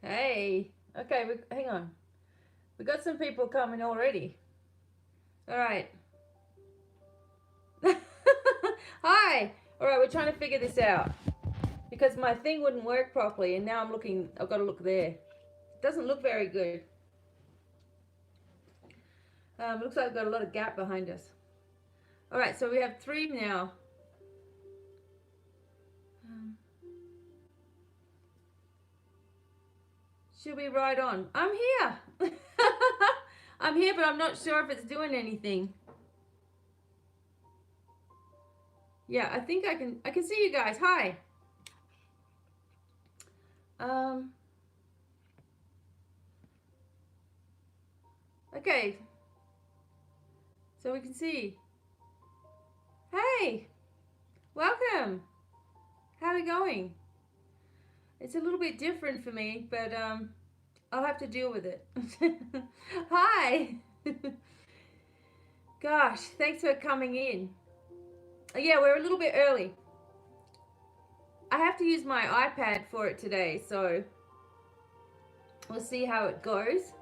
Hey. Okay, hang on. We got some people coming already. All right. Hi. All right, we're trying to figure this out because my thing wouldn't work properly, and now I'm looking. I've got to look there. It doesn't look very good. Looks like we've got a lot of gap behind us. All right, so we have 3 now. Should be right on. I'm here. I'm here, but I'm not sure if it's doing anything. Yeah, I think I can see you guys. Hi. Okay. So we can see. Hey. Welcome. How are we going? It's a little bit different for me, but I'll have to deal with it. Hi. Gosh, thanks for coming in. Yeah, we're a little bit early. I have to use my iPad for it today, so we'll see how it goes.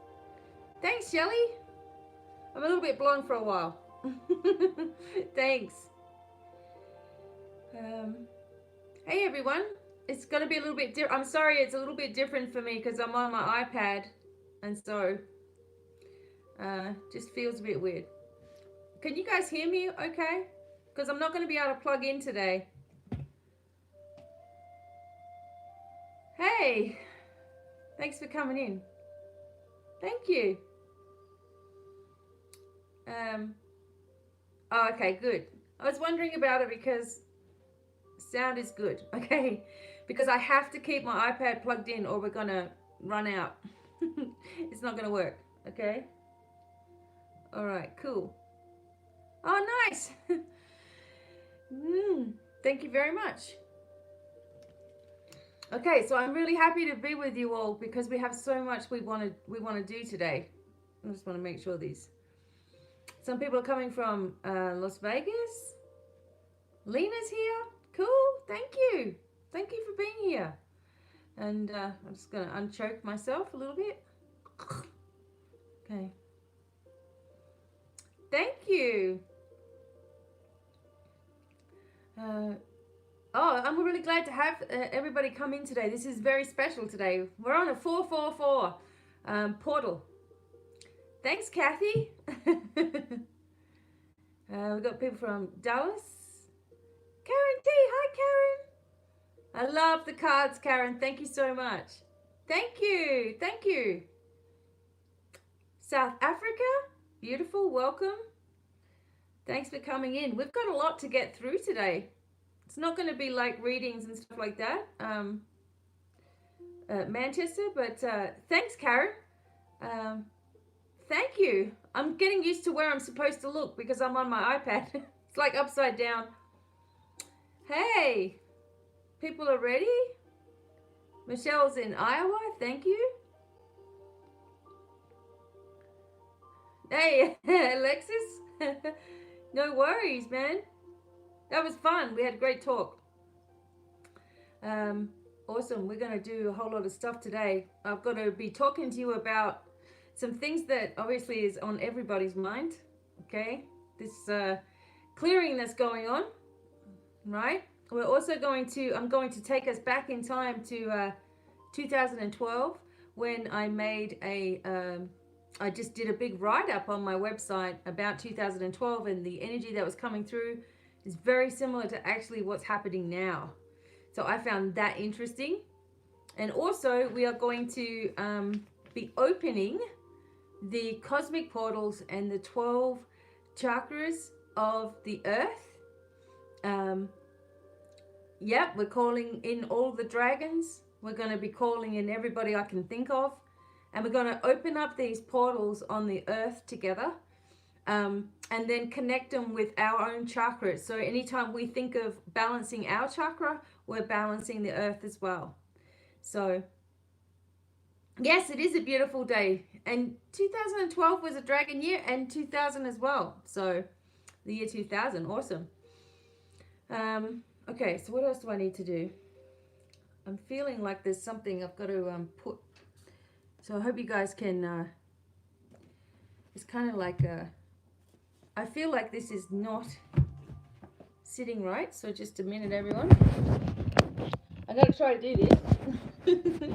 Thanks, Shelly. I'm a little bit blonde for a while. Thanks. Hey, everyone. It's going to be a little bit different. I'm sorry, it's a little bit different for me because I'm on my iPad, and so just feels a bit weird. Can you guys hear me okay? Because I'm not going to be able to plug in today. Hey, thanks for coming in. Thank you. Oh, okay, good. I was wondering about it because sound is good, okay? Because I have to keep my iPad plugged in or we're going to run out. It's not going to work, okay? All right, cool. Oh, nice. Thank you very much. Okay, so I'm really happy to be with you all because we have so much we want to do today. I just want to make sure these. Some people are coming from Las Vegas. Lena's here. Cool. Thank you. Thank you for being here. And I'm just going to unchoke myself a little bit. Okay. Thank you. I'm really glad to have everybody come in today. This is very special today. We're on a 444 portal. Thanks, Kathy. We've got people from Dallas. Karen T. Hi, Karen. I love the cards, Karen. Thank you so much. Thank you. Thank you. South Africa. Beautiful. Welcome. Thanks for coming in. We've got a lot to get through today. It's not going to be like readings and stuff like that. Manchester, but thanks, Karen. Thank you. I'm getting used to where I'm supposed to look because I'm on my iPad. It's like upside down. Hey, people are ready? Michelle's in Iowa. Thank you. Hey, Alexis. No worries, man. That was fun. We had a great talk. Awesome. We're going to do a whole lot of stuff today. I've got to be talking to you about some things that obviously is on everybody's mind. Okay. This clearing that's going on. Right. We're also I'm going to take us back in time to 2012 when I made I just did a big write-up on my website about 2012 and the energy that was coming through is very similar to actually what's happening now. So I found that interesting. And also we are going to be opening the cosmic portals and the 12 chakras of the earth. Yep, we're calling in all the dragons. We're going to be calling in everybody I can think of. And we're going to open up these portals on the earth together. And then connect them with our own chakras. So anytime we think of balancing our chakra, we're balancing the earth as well. So yes, it is a beautiful day. And 2012 was a dragon year and 2000 as well. So the year 2000, awesome. Okay, so what else do I need to do? I'm feeling like there's something I've got to put So I hope you guys can, it's kind of like, I feel like this is not sitting right. So just a minute, everyone. I'm going to try to do this.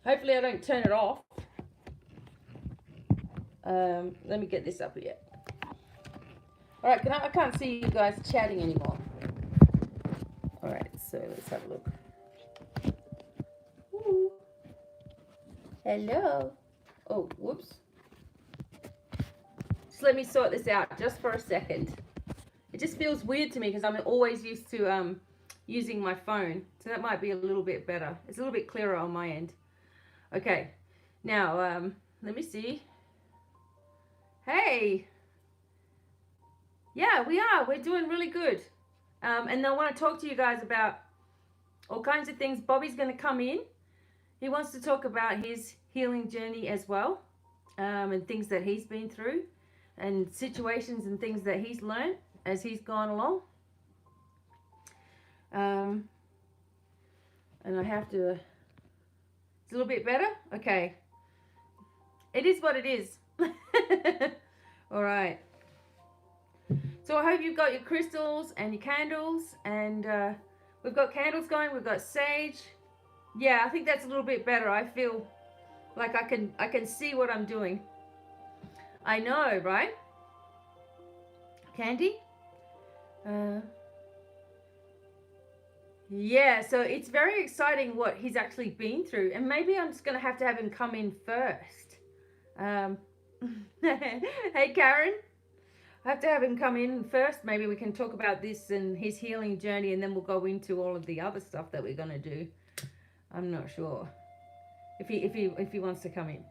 Hopefully I don't turn it off. Let me get this up here. All right, I can't see you guys chatting anymore. All right, so let's have a look. Ooh. Hello. Oh, whoops. Just let me sort this out just for a second. It just feels weird to me because I'm always used to using my phone. So that might be a little bit better. It's a little bit clearer on my end. Okay. Now, let me see. Hey. Yeah, we are. We're doing really good. And I want to talk to you guys about all kinds of things. Bobby's going to come in. He wants to talk about his healing journey as well, and things that he's been through, and situations and things that he's learned as he's gone along. And I have to, it's a little bit better? Okay. It is what it is. All right. So I hope you've got your crystals and your candles, and we've got candles going, we've got sage. Yeah, I think that's a little bit better. I feel like I can see what I'm doing. I know, right? Candy? Yeah, so it's very exciting what he's actually been through, and maybe I'm just going to have him come in first. Hey, Karen. I have to have him come in first. Maybe we can talk about this and his healing journey, and then we'll go into all of the other stuff that we're going to do. I'm not sure if he wants to come in.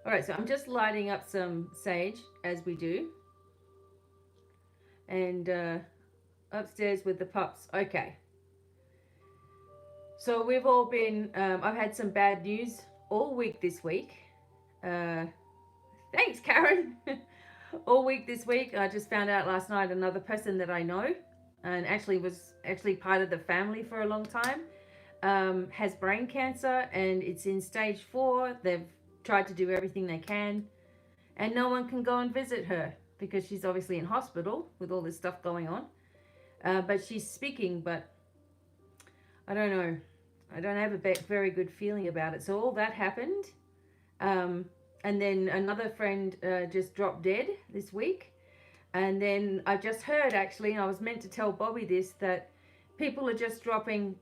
All right, so I'm just lighting up some sage as we do. And upstairs with the pups. Okay. So we've all been, I've had some bad news all week this week. Thanks, Karen. All week this week. I just found out last night another person that I know, and was part of the family for a long time, has brain cancer, and it's in stage 4. They've tried to do everything they can, and no one can go and visit her because she's obviously in hospital with all this stuff going on. But she's speaking, but I don't know. I don't have a very good feeling about it. So all that happened. And then another friend just dropped dead this week. And then I just heard, actually, and I was meant to tell Bobby this, that people are just dropping.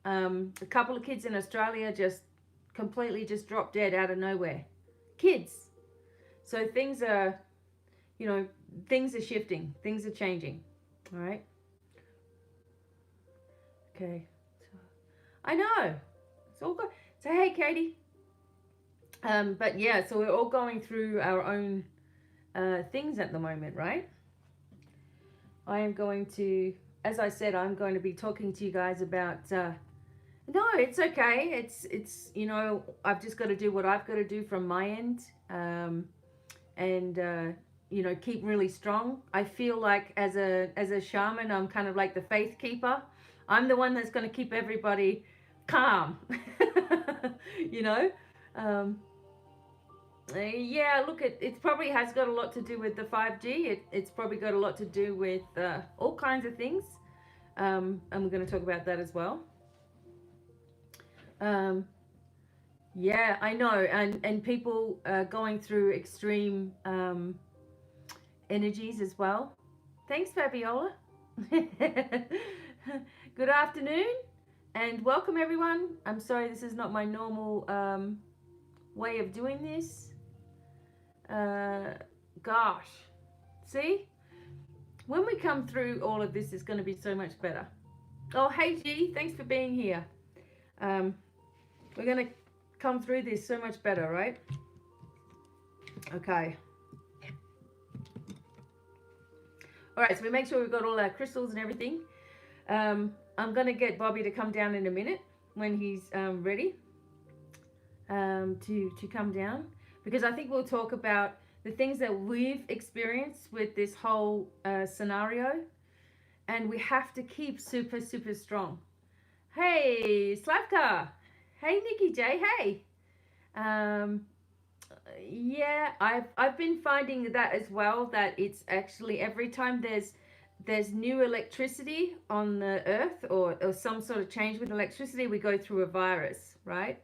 A couple of kids in Australia just completely just dropped dead out of nowhere. Kids. So things are, things are shifting. Things are changing. All right. Okay. I know. It's all good. So, hey, Katie. But yeah, so we're all going through our own things at the moment, right? I am going to, as I said, I'm going to be talking to you guys about, no, it's okay. It's I've just got to do what I've got to do from my end, and keep really strong. I feel like as a shaman, I'm kind of like the faith keeper. I'm the one that's going to keep everybody calm, Yeah, look, it probably has got a lot to do with the 5G. It's probably got a lot to do with all kinds of things. And we're going to talk about that as well. Yeah, I know. And people going through extreme energies as well. Thanks, Fabiola. Good afternoon and welcome, everyone. I'm sorry, this is not my normal way of doing this. Gosh, see, when we come through all of this, it's going to be so much better. Oh, hey G, thanks for being here. We're going to come through this so much better, right? Okay. All right, so we make sure we've got all our crystals and everything. I'm going to get Bobby to come down in a minute when he's ready to come down, because I think we'll talk about the things that we've experienced with this whole scenario, and we have to keep super, super strong. Hey, Slavka, Hey, Nikki J. Hey. Yeah, I've been finding that as well. That it's actually every time there's new electricity on the earth, or some sort of change with electricity, we go through a virus, right?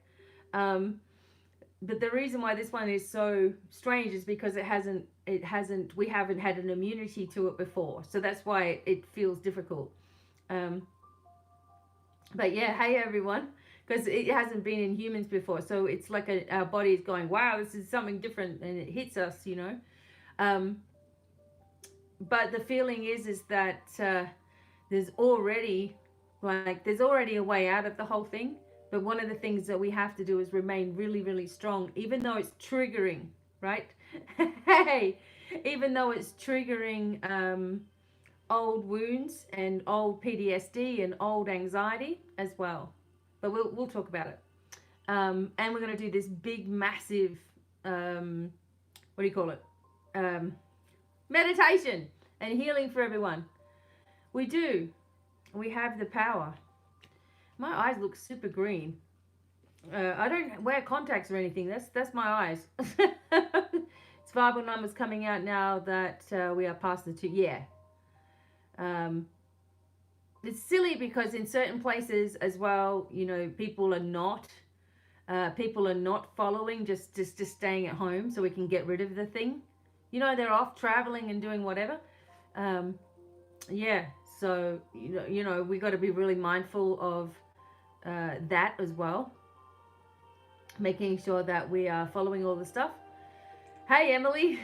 But the reason why this one is so strange is because we haven't had an immunity to it before, so that's why it feels difficult. But yeah, hey everyone, because it hasn't been in humans before, so it's like our body is going, wow, this is something different, and it hits us, you know. But the feeling is that there's already a way out of the whole thing. But one of the things that we have to do is remain really, really strong, even though it's triggering, right? Hey, even though it's triggering old wounds and old PTSD and old anxiety as well. But we'll talk about it. And we're going to do this big, massive, what do you call it? Meditation and healing for everyone. We do. We have the power. My eyes look super green. I don't wear contacts or anything. That's my eyes. It's Bible numbers coming out now that we are past the 2. Yeah. It's silly because in certain places as well, you know, people are not following, just staying at home so we can get rid of the thing. You know, they're off traveling and doing whatever. Yeah. So you know, we got to be really mindful of that as well, making sure that we are following all the stuff. Hey Emily.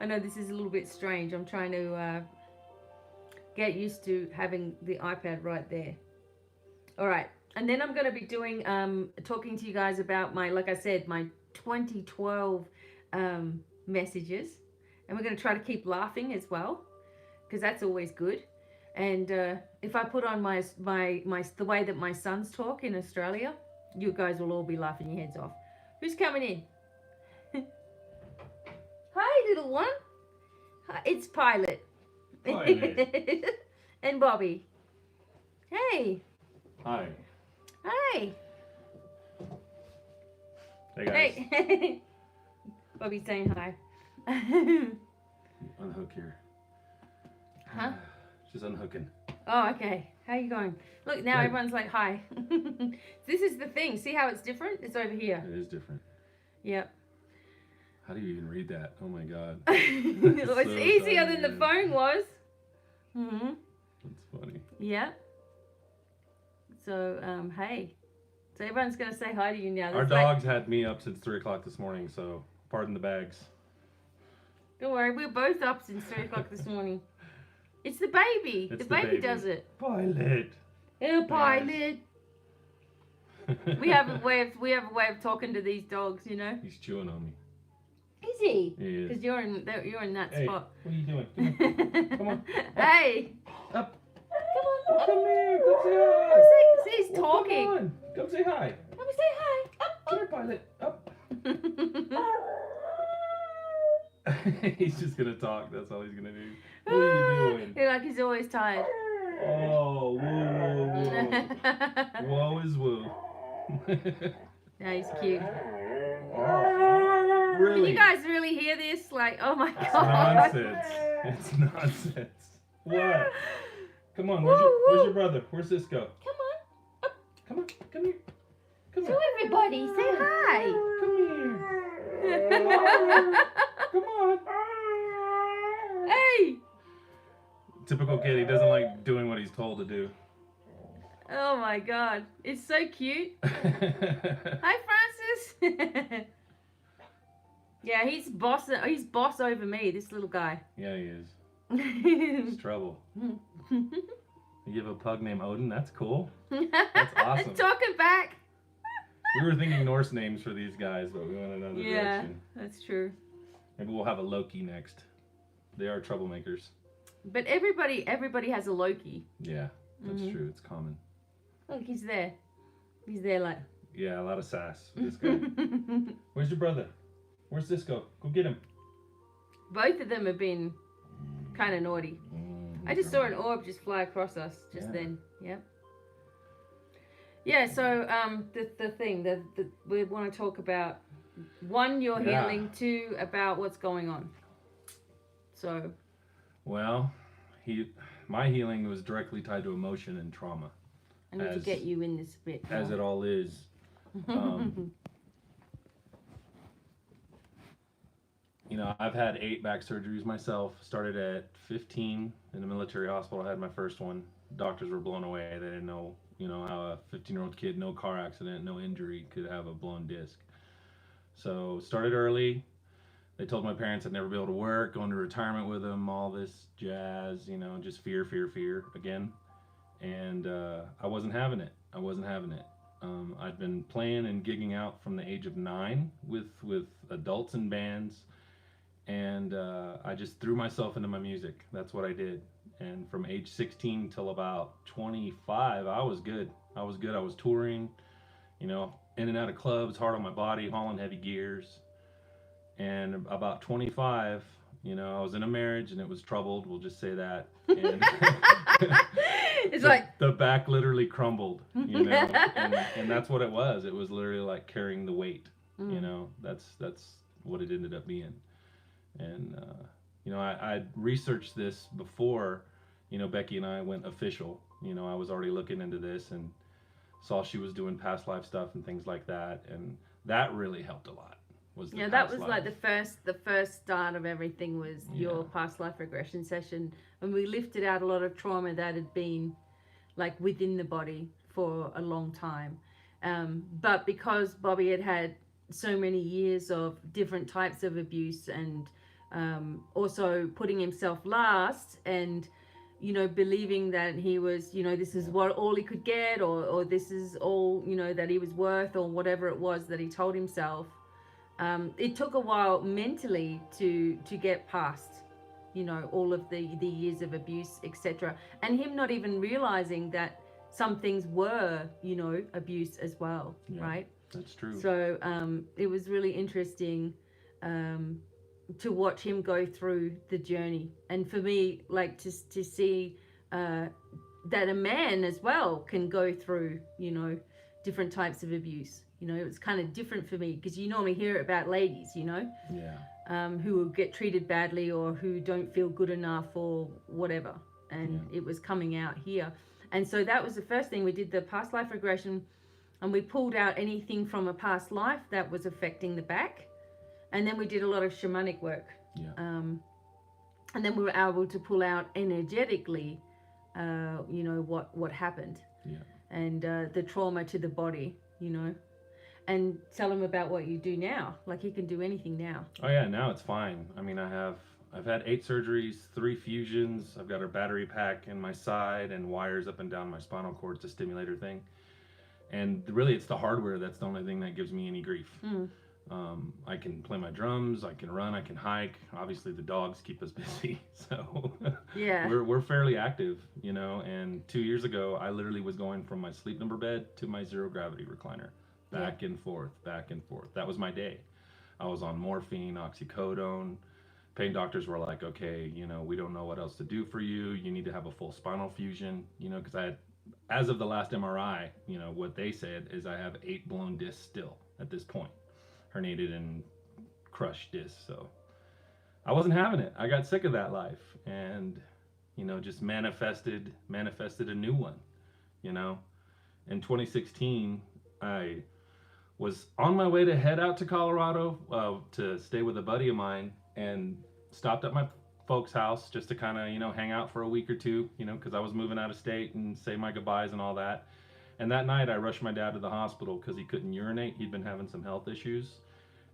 I know this is a little bit strange. I'm trying to get used to having the iPad right there. All right, and then I'm going to be doing talking to you guys about like I said, my 2012 messages, and we're going to try to keep laughing as well, because that's always good. And if I put on my the way that my sons talk in Australia, you guys will all be laughing your heads off. Who's coming in? Hi, little one. Hi, it's Pilot. And Bobby. Hey. Hi. Hi. Hey guys. Hey. Bobby's saying hi. Unhook here. Huh? She's unhooking. Oh, okay. How you going? Look, now Right. everyone's like, hi. This is the thing. See how it's different? It's over here. It is different. Yep. How do you even read that? Oh my god. It's easier than the phone was. Mm-hmm. That's funny. Yeah. So, hey. So everyone's going to say hi to you now. Our dogs had me up since 3 o'clock this morning, so pardon the bags. Don't worry, we're both up since 3 o'clock this morning. It's the baby. It's the baby does it. Pilot. Oh, Pilot. We have a way of talking to these dogs, you know. He's chewing on me. Is he? He is. Because you're in that Hey, spot. what are you doing? Come on. Hey. Up. Come on. Come here. Come say hi. Come see, he's talking. Come on. Come say hi. Come say hi. Come here, Pilot. Up. He's just gonna talk. That's all he's gonna do. What are you doing? You're like he's always tired. Oh, whoa. Whoa is woo. Yeah, he's cute. Oh, really? Can you guys really hear this? Like, oh my It's god. nonsense. It's nonsense. What? Come on, where's your brother? Where's Cisco? Come on. Up. Come on, come here. Come To everybody, say hi. Come here. Come on. Hey. Typical kid, he doesn't like doing what he's told to do. Oh my god. It's so cute. Hi, Francis. Yeah, he's boss over me, this little guy. Yeah, he is. It's trouble. You have a pug named Odin? That's cool. That's awesome. Talking back. We were thinking Norse names for these guys, but we went another direction. That's true. Maybe we'll have a Loki next. They are troublemakers. But everybody has a Loki. Yeah, that's true. It's common. Look, he's there. He's there like... Yeah, a lot of sass for this guy. Where's your brother? Where's Cisco? Go get him. Both of them have been kind of naughty. I just saw an orb just fly across us just then. Yep. Yeah, so the thing that we want to talk about, one, your healing, two, about what's going on. So, well, my healing was directly tied to emotion and trauma. I need to get you in this bit. As it all is. You know, I've had 8 back surgeries myself. Started at 15 in the military hospital. I had my first one. Doctors were blown away. They didn't know, you know, how a 15-year-old kid, no car accident, no injury, could have a blown disc. So started early. They told my parents I'd never be able to work, go into retirement with them, all this jazz, you know, just fear, fear, fear again. And I wasn't having it. I wasn't having it. I'd been playing and gigging out from the age of 9 with adults and bands, and I just threw myself into my music. That's what I did. And from age 16 till about 25, I was good. I was good. I was touring, you know, in and out of clubs, hard on my body, hauling heavy gears. And about 25, you know, I was in a marriage and it was troubled. We'll just say that. And it's like the back literally crumbled, you know, and that's what it was. It was literally like carrying the weight, you know. That's what it ended up being. And you know, I researched this before, you know, Becky and I went official. You know, I was already looking into this and saw she was doing past life stuff and things like that, and that really helped a lot. That was like the first start of everything was your past life regression session, and we lifted out a lot of trauma that had been like within the body for a long time, but because Bobby had had so many years of different types of abuse, and also putting himself last, and you know, believing that he was, you know, this is what all he could get, or this is all, you know, that he was worth, or whatever it was that he told himself. It took a while mentally to get past, you know, all of the years of abuse, etc. And him not even realizing that some things were, you know, abuse as well, right? That's true. So it was really interesting to watch him go through the journey. And for me, like to see that a man as well can go through, you know, different types of abuse. You know, it's kind of different for me because you normally hear about ladies, you know, who will get treated badly or who don't feel good enough or whatever. And it was coming out here. And so that was the first thing. We did the past life regression, and we pulled out anything from a past life that was affecting the back. And then we did a lot of shamanic work. And then we were able to pull out energetically, you know, what happened. And the trauma to the body, you know. And tell him about what you do now. Like, he can do anything now. Oh yeah, now it's fine. I mean, I've had 8 surgeries, 3 fusions. I've got a battery pack in my side and wires up and down my spinal cord. It's a stimulator thing. And really, it's the hardware that's the only thing that gives me any grief. I can play my drums, I can run, I can hike. Obviously, the dogs keep us busy, so we're fairly active, you know. And 2 years ago, I literally was going from my sleep number bed to my zero gravity recliner, back and forth, back and forth. That was my day. I was on morphine, oxycodone. Pain doctors were like, okay, you know, we don't know what else to do for you. You need to have a full spinal fusion, you know, because I had, as of the last MRI, you know, what they said is I have 8 blown discs still at this point. Herniated and crushed discs. So I wasn't having it. I got sick of that life, and you know, just manifested a new one. You know, in 2016, I was on my way to head out to Colorado to stay with a buddy of mine, and stopped at my folks' house just to kind of, you know, hang out for a week or two, you know, because I was moving out of state and say my goodbyes and all that. And that night I rushed my dad to the hospital because he couldn't urinate. He'd been having some health issues.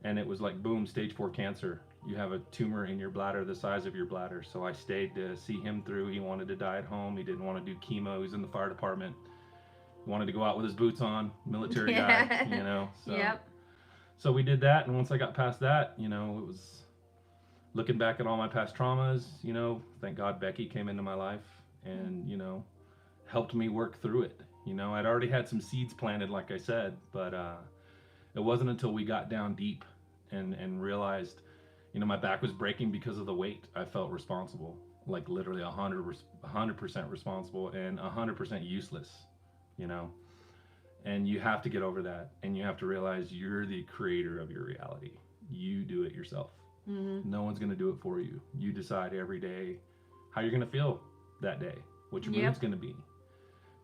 And it was like, boom, stage 4 cancer. You have a tumor in your bladder the size of your bladder. So I stayed to see him through. He wanted to die at home. He didn't want to do chemo. He was in the fire department. He wanted to go out with his boots on, military guy, you know. So, so we did that. And once I got past that, you know, it was looking back at all my past traumas, you know, thank God Becky came into my life and, you know, helped me work through it. You know, I'd already had some seeds planted, like I said, but it wasn't until we got down deep and realized, you know, my back was breaking because of the weight. I felt responsible, like literally 100% responsible and 100% useless, you know. And you have to get over that, and you have to realize you're the creator of your reality. You do it yourself. No one's going to do it for you. You decide every day how you're going to feel that day, what your mood's going to be.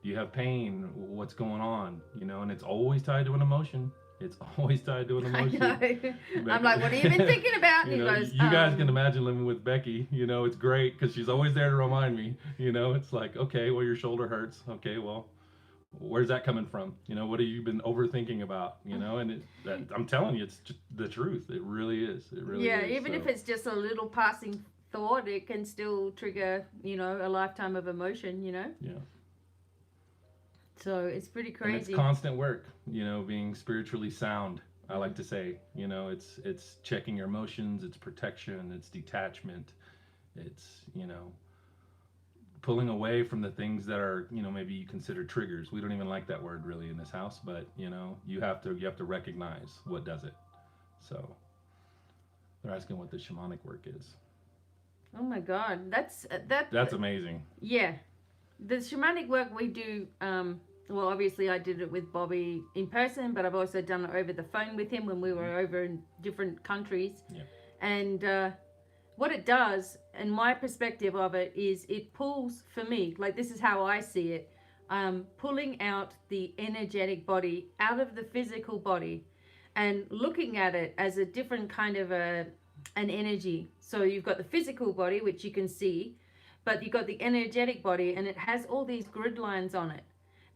Do you have pain? What's going on? You know, and it's always tied to an emotion. It's always tied to an emotion. I know. I'm like, what have you been thinking about? And you he know, goes, you guys can imagine living with Becky. You know, it's great because she's always there to remind me. You know, it's like, okay, well, your shoulder hurts. Okay, well, where's that coming from? You know, what have you been overthinking about? You know, and I'm telling you, it's just the truth. It really is. It really is. Even if it's just a little passing thought, it can still trigger, you know, a lifetime of emotion, you know? Yeah. So it's pretty crazy. And it's constant work, you know, being spiritually sound, I like to say. You know, it's checking your emotions, it's protection, it's detachment, it's, you know, pulling away from the things that are, you know, maybe you consider triggers. We don't even like that word really in this house, but you know, you have to recognize what does it. So they're asking what the shamanic work is. Oh my God, that's amazing. Yeah, the shamanic work we do. Well, obviously I did it with Bobby in person, but I've also done it over the phone with him when we were over in different countries. Yeah. And what it does, and my perspective of it, is it pulls, for me, like this is how I see it, pulling out the energetic body out of the physical body and looking at it as a different kind of an energy. So you've got the physical body, which you can see, but you've got the energetic body, and it has all these grid lines on it.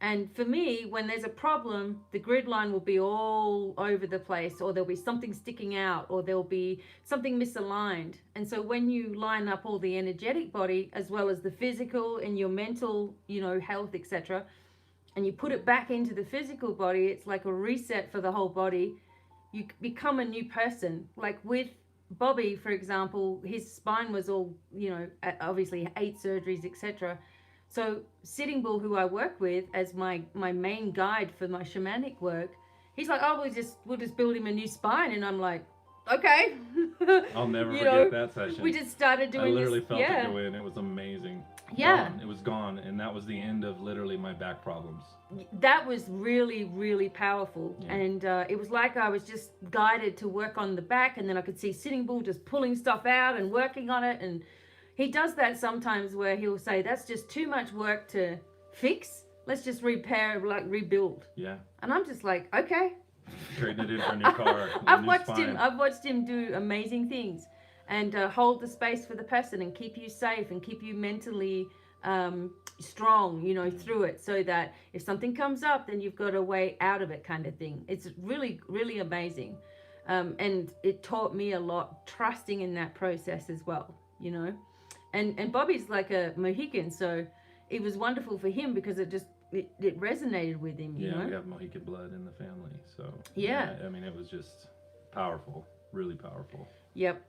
And for me, when there's a problem, the grid line will be all over the place, or there'll be something sticking out, or there'll be something misaligned. And so when you line up all the energetic body as well as the physical and your mental, you know, health, etc., and you put it back into the physical body, it's like a reset for the whole body. You become a new person. Like with Bobby, for example, his spine was all, you know, obviously 8 surgeries, etc. So Sitting Bull, who I work with as my main guide for my shamanic work, he's like, oh, we'll just build him a new spine. And I'm like, okay. I'll never forget that session. We just started doing this. I literally felt it go in. It was amazing. Yeah. Gone. It was gone. And that was the end of literally my back problems. That was really, really powerful. Yeah. And it was like I was just guided to work on the back, and then I could see Sitting Bull just pulling stuff out and working on it. And he does that sometimes where he'll say, that's just too much work to fix. Let's just repair, like rebuild. Yeah. And I'm just like, okay. Trading it in for a new car. I've watched him do amazing things, and hold the space for the person and keep you safe and keep you mentally strong, you know, through it, so that if something comes up, then you've got a way out of it, kind of thing. It's really, really amazing. And it taught me a lot, trusting in that process as well, you know. And Bobby's like a Mohican, so it was wonderful for him because it resonated with him, you know? We have Mohican blood in the family, so yeah. I mean, it was just powerful, really powerful. Yep.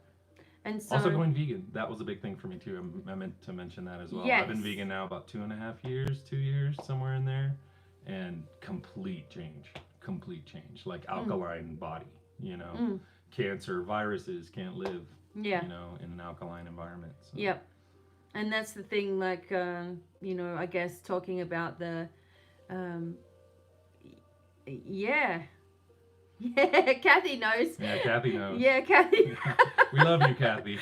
And so also going vegan, that was a big thing for me too. I meant to mention that as well. Yes. I've been vegan now about 2.5 years, 2 years, somewhere in there, and complete change, like alkaline body, you know. Cancer, viruses can't live, you know, in an alkaline environment. So. Yep. And that's the thing, like, you know, I guess talking about the, yeah, Kathy knows. Yeah, Kathy knows. Yeah, Kathy. We love you, Kathy.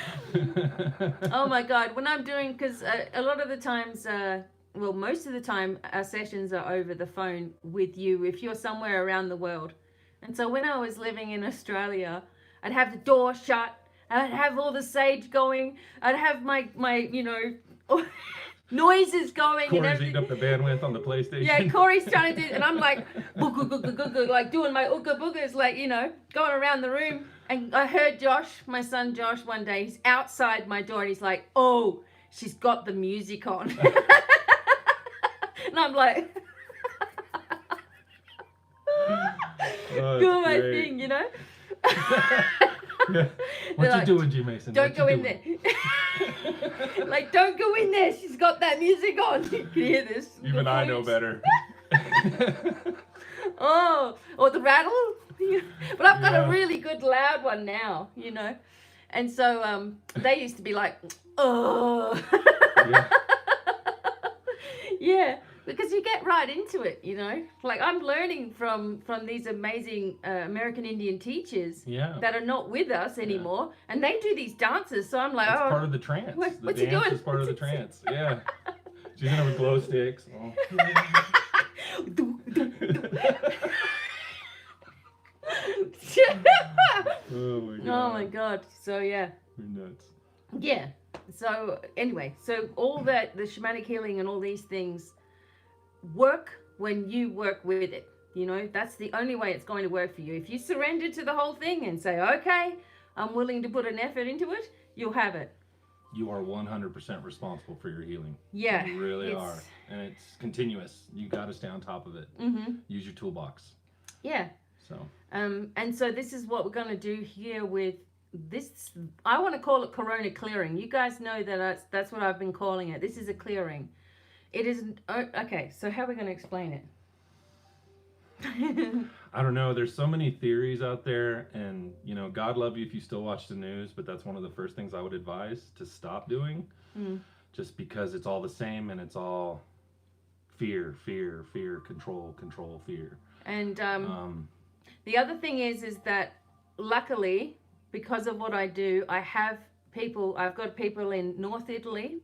Oh my God, when I'm doing, because a lot of the times, well, most of the time, our sessions are over the phone with you if you're somewhere around the world. And so when I was living in Australia, I'd have the door shut. I'd have all the sage going. I'd have my you know, noises going. Corey's eating up the bandwidth on the PlayStation. Yeah, Corey's trying to do, and I'm like, like doing my ooga boogas, like, you know, going around the room. And I heard Josh, my son Josh, one day, he's outside my door, and he's like, oh, she's got the music on. And I'm like, doing my thing, you know. Yeah. What you doing, G Mason? Don't go in there. Like, don't go in there. She's got that music on. You can hear this. Even I know better. Oh, or the rattle. But I've got a really good loud one now, you know. And so they used to be like, oh. Yeah. Yeah. because you get right into it, like I'm learning from these amazing American Indian teachers that are not with us anymore, and they do these dances, so I'm like, it's part of the trance. What's the he dance doing? is part of the trance. Yeah. She's in there with glow sticks. Oh. Oh my god. So yeah. You're nuts. Yeah. So anyway, so all that, the shamanic healing and all these things work when you work with it. That's the only way it's going to work for you. If you surrender to the whole thing and say, okay, I'm willing to put an effort into it, you'll have it. You are 100% responsible for your healing. Yeah. You really are. And it's continuous. You got to stay on top of it. Mm-hmm. Use your toolbox. Yeah. So. And so this is what we're going to do here with this. I want to call it Corona clearing. You guys know that that's what I've been calling it. This is a clearing. It isn't. Okay, so how are we going to explain it? I don't know. There's so many theories out there, and God love you if you still watch the news, but that's one of the first things I would advise to stop doing, just because it's all the same and it's all fear, control, fear. And the other thing is that luckily, because of what I do, I've got people in North Italy.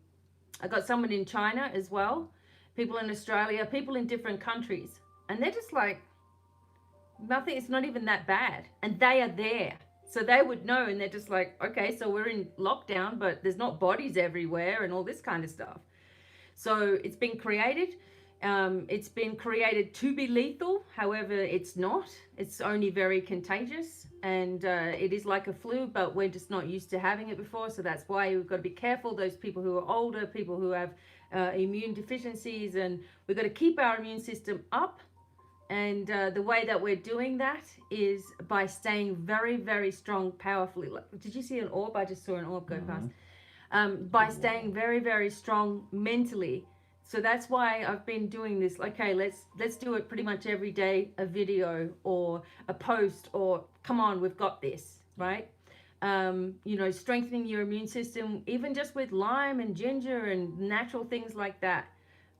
I got someone in China as well, people in Australia, people in different countries. And they're just like, nothing, it's not even that bad. And they are there. So they would know, and they're just like, okay, so we're in lockdown, but there's not bodies everywhere and all this kind of stuff. So it's been created. It's been created to be lethal. However, it's not. It's only very contagious. And it is like a flu, but we're just not used to having it before. So that's why we've got to be careful. Those people who are older, people who have immune deficiencies, and we've got to keep our immune system up. And the way that we're doing that is by staying very, very strong, powerfully. Did you see an orb? I just saw an orb go past. By staying very, very strong mentally. So that's why I've been doing this. Okay, let's do it pretty much every day, a video or a post, or come on, we've got this, right? Strengthening your immune system, even just with lime and ginger and natural things like that.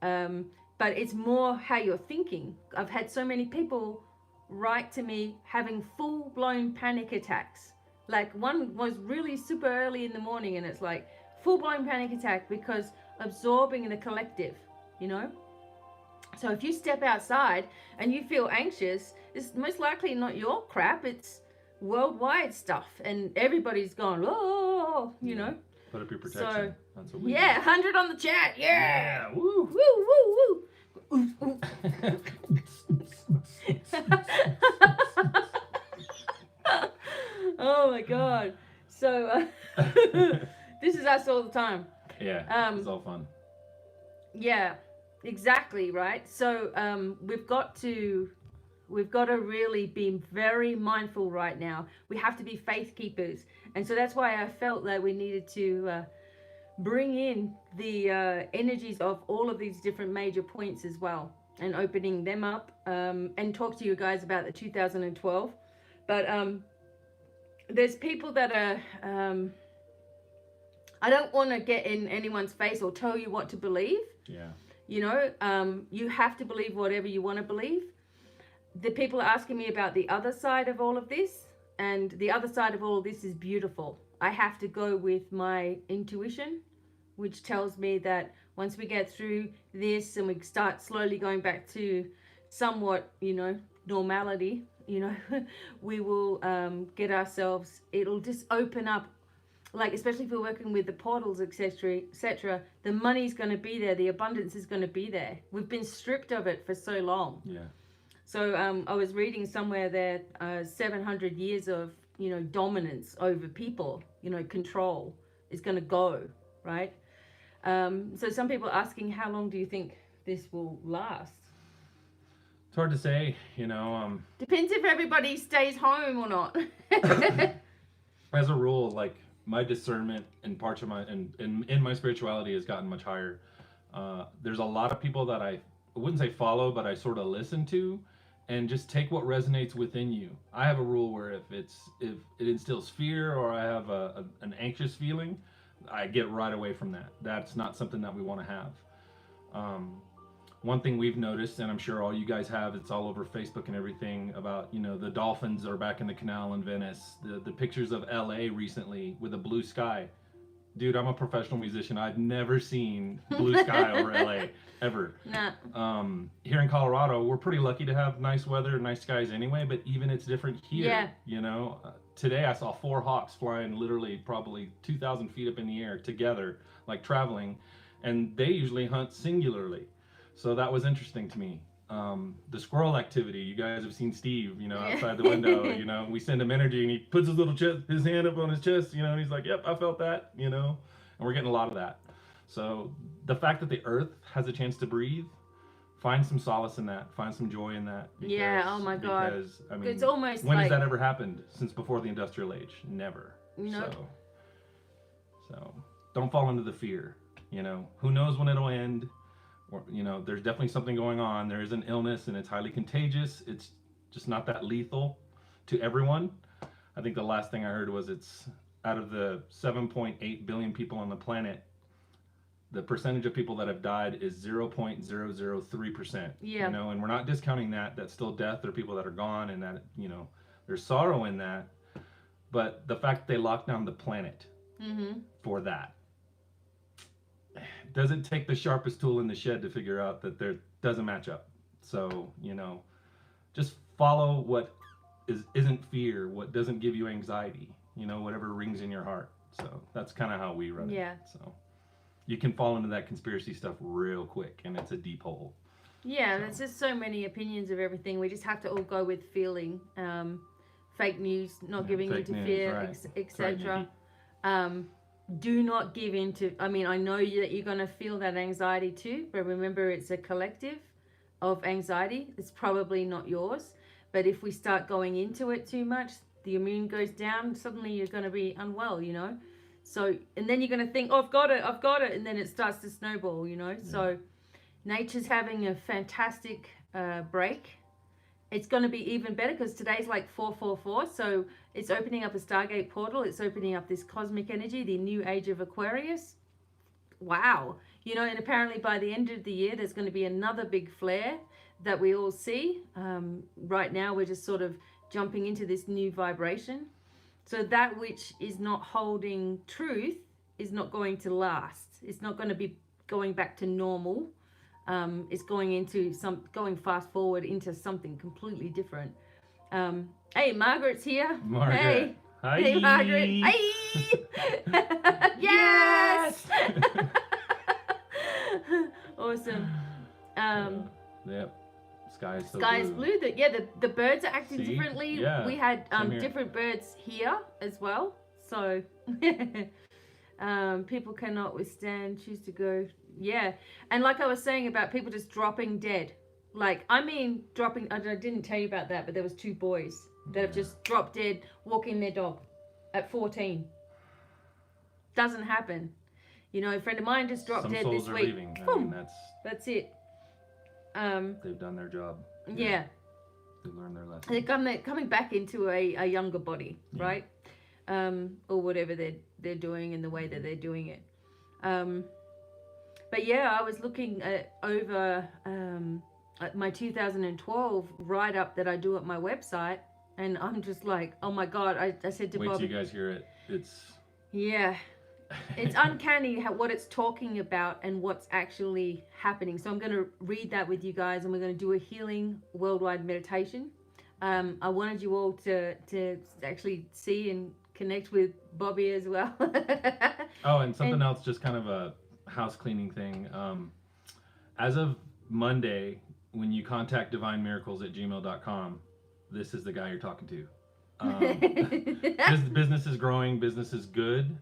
But it's more how you're thinking. I've had so many people write to me having full-blown panic attacks. Like one was really super early in the morning, and it's like full-blown panic attack because absorbing the collective, So if you step outside and you feel anxious, it's most likely not your crap. It's worldwide stuff, and everybody's gone, oh, Put up your protection. So, that's what we 100 on the chat. Yeah. Woo. Woo, woo, woo. Oh my god. So this is us all the time. Yeah, it's all fun. Yeah, exactly, right? So we've got to really be very mindful right now. We have to be faith keepers. And so that's why I felt that we needed to bring in the energies of all of these different major points as well, and opening them up, and talk to you guys about the 2012. But there's people that are, I don't want to get in anyone's face or tell you what to believe. Yeah. You have to believe whatever you want to believe. The people are asking me about the other side of all of this, and the other side of all of this is beautiful. I have to go with my intuition, which tells me that once we get through this and we start slowly going back to somewhat, normality, we will get ourselves, it'll just open up, like, especially if we're working with the portals, etc., the money's going to be there, the abundance is going to be there. We've been stripped of it for so long. Yeah. So I was reading somewhere that 700 years of, dominance over people, control is going to go, right? So some people are asking, how long do you think this will last? It's hard to say, Depends if everybody stays home or not. As a rule, like, my discernment and parts of my in my spirituality has gotten much higher. There's a lot of people that I wouldn't say follow, but I sort of listen to, and just take what resonates within you. I have a rule where if it instills fear, or I have an anxious feeling, I get right away from that. That's not something that we want to have. one thing we've noticed, and I'm sure all you guys have, it's all over Facebook and everything, about, you know, the dolphins are back in the canal in Venice. The pictures of LA recently with a blue sky. Dude, I'm a professional musician. I've never seen blue sky over LA, ever. Nah. Here in Colorado, we're pretty lucky to have nice weather, nice skies anyway, but even it's different here. Yeah. You know, today I saw 4 hawks flying literally probably 2,000 feet up in the air together, like traveling, and they usually hunt singularly. So that was interesting to me. The squirrel activity, you guys have seen Steve, you know, outside the window, you know, we send him energy and he puts his little chest, his hand up on his chest, you know, and he's like, yep, I felt that, you know, and we're getting a lot of that. So the fact that the earth has a chance to breathe, find some solace in that, find some joy in that. Because, yeah, oh my God. Because, I mean, it's almost when like... has that ever happened since before the industrial age? Never. Nope. So don't fall into the fear, you know, who knows when it'll end. Or, you know, there's definitely something going on. There is an illness and it's highly contagious. It's just not that lethal to everyone. I think the last thing I heard was it's out of the 7.8 billion people on the planet, the percentage of people that have died is 0.003%. Yeah. You know, and we're not discounting that. That's still death. There are people that are gone, and that, you know, there's sorrow in that. But the fact that they locked down the planet for that, doesn't take the sharpest tool in the shed to figure out that there doesn't match up. So, you know, just follow what isn't fear, what doesn't give you anxiety, you know, whatever rings in your heart. So that's kind of how we run it. So you can fall into that conspiracy stuff real quick, and it's a deep hole. Yeah, there's just so many opinions of everything. We just have to all go with feeling. Fake news, not giving into fear, etc. Do not give in to, I mean, I know that you're going to feel that anxiety too, but remember, it's a collective of anxiety. It's probably not yours. But if we start going into it too much, the immune goes down, suddenly you're going to be unwell, you know. So, and then you're going to think, oh, I've got it. And then it starts to snowball, you know. Yeah. So nature's having a fantastic break. It's going to be even better because today's like 444. So it's opening up a Stargate portal. It's opening up this cosmic energy, the new age of Aquarius. Wow. You know, and apparently by the end of the year, there's going to be another big flare that we all see. Right now, we're just sort of jumping into this new vibration. So that which is not holding truth is not going to last. It's not going to be going back to normal. It's going fast forward into something completely different. Hey, Margaret's here. Margaret. Hey. Hi. Hey, Margaret. Hey. Yes. Awesome. Yep. Sky is so Sky is blue. blue. The birds are acting differently. Yeah. We had different birds here as well. So people cannot withstand, choose to go. Yeah. And like I was saying about people just dropping dead. Like, I mean, dropping, I didn't tell you about that, but there was 2 boys that have just dropped dead walking their dog at 14. Doesn't happen. You know, a friend of mine just dropped dead this week. Some souls are leaving. I mean, that's it. They've done their job. Yeah. They've learned their lesson. They're coming back into a younger body, right? Or whatever they're doing in the way that they're doing it. But yeah, I was looking over my 2012 write-up that I do at my website, and I'm just like, oh my God, I said to Bob... Wait till you guys hear it. Yeah. It's uncanny what it's talking about and what's actually happening. So I'm going to read that with you guys, and we're going to do a healing worldwide meditation. I wanted you all to actually see and connect with Bobby as well. Oh, and something else, just kind of a house cleaning thing. As of Monday, when you contact divinemiracles@gmail.com, this is the guy you're talking to. Business is growing, business is good.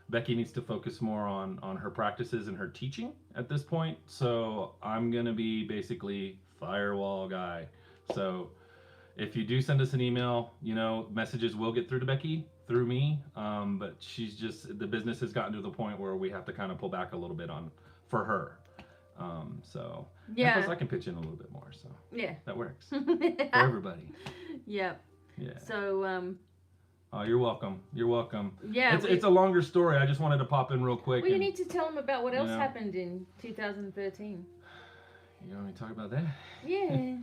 Becky needs to focus more on her practices and her teaching at this point. So I'm going to be basically firewall guy. So if you do send us an email, you know, messages will get through to Becky through me. But she's just, the business has gotten to the point where we have to kind of pull back a little bit for her. So yeah, plus I can pitch in a little bit more. So yeah, that works for everybody. Yep. Yeah. So oh, you're welcome. You're welcome. Yeah. It's a longer story. I just wanted to pop in real quick. Well, you need to tell them about what else happened in 2013. You want me to talk about that? Yeah.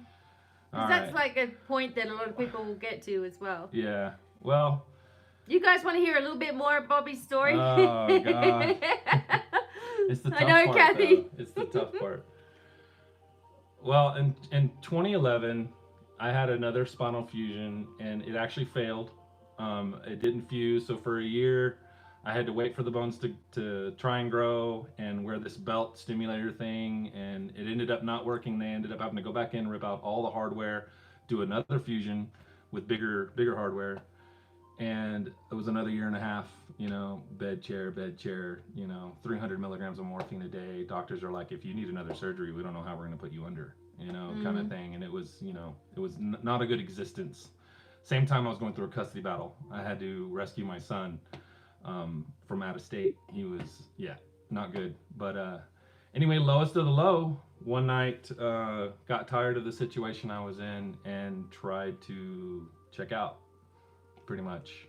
All That's right. like a point that a lot of people will get to as well. Yeah. Well. You guys want to hear a little bit more of Bobby's story? Oh God. It's the tough I know, part, Kathy. though. It's the tough part. Well, in 2011, I had another spinal fusion, and it actually failed. It didn't fuse, so for a year, I had to wait for the bones to try and grow and wear this belt stimulator thing, and it ended up not working. They ended up having to go back in, rip out all the hardware, do another fusion with bigger hardware, and it was another year and a half. Bed chair, 300 milligrams of morphine a day. Doctors are like, if you need another surgery, we don't know how we're going to put you under, kind of thing. And it was, not a good existence. Same time I was going through a custody battle. I had to rescue my son from out of state. He was, not good. But anyway, lowest of the low. One night, got tired of the situation I was in and tried to check out, pretty much.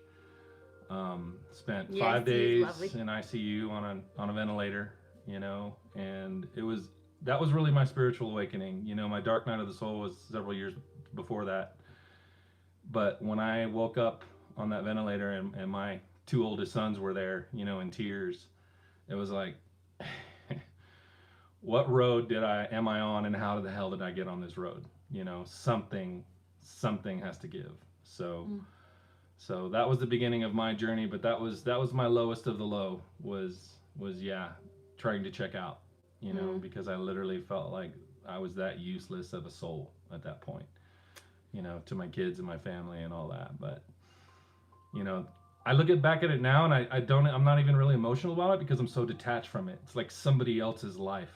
Spent 5 days in ICU on a ventilator, and that was really my spiritual awakening. My dark night of the soul was several years before that. But when I woke up on that ventilator and my two oldest sons were there, in tears, it was like, what road am I on, and how the hell did I get on this road? Something has to give. So that was the beginning of my journey, but that was my lowest of the low, was trying to check out, because I literally felt like I was that useless of a soul at that point, to my kids and my family and all that. But I look back at it now, and I'm not even really emotional about it because I'm so detached from it. It's like somebody else's life,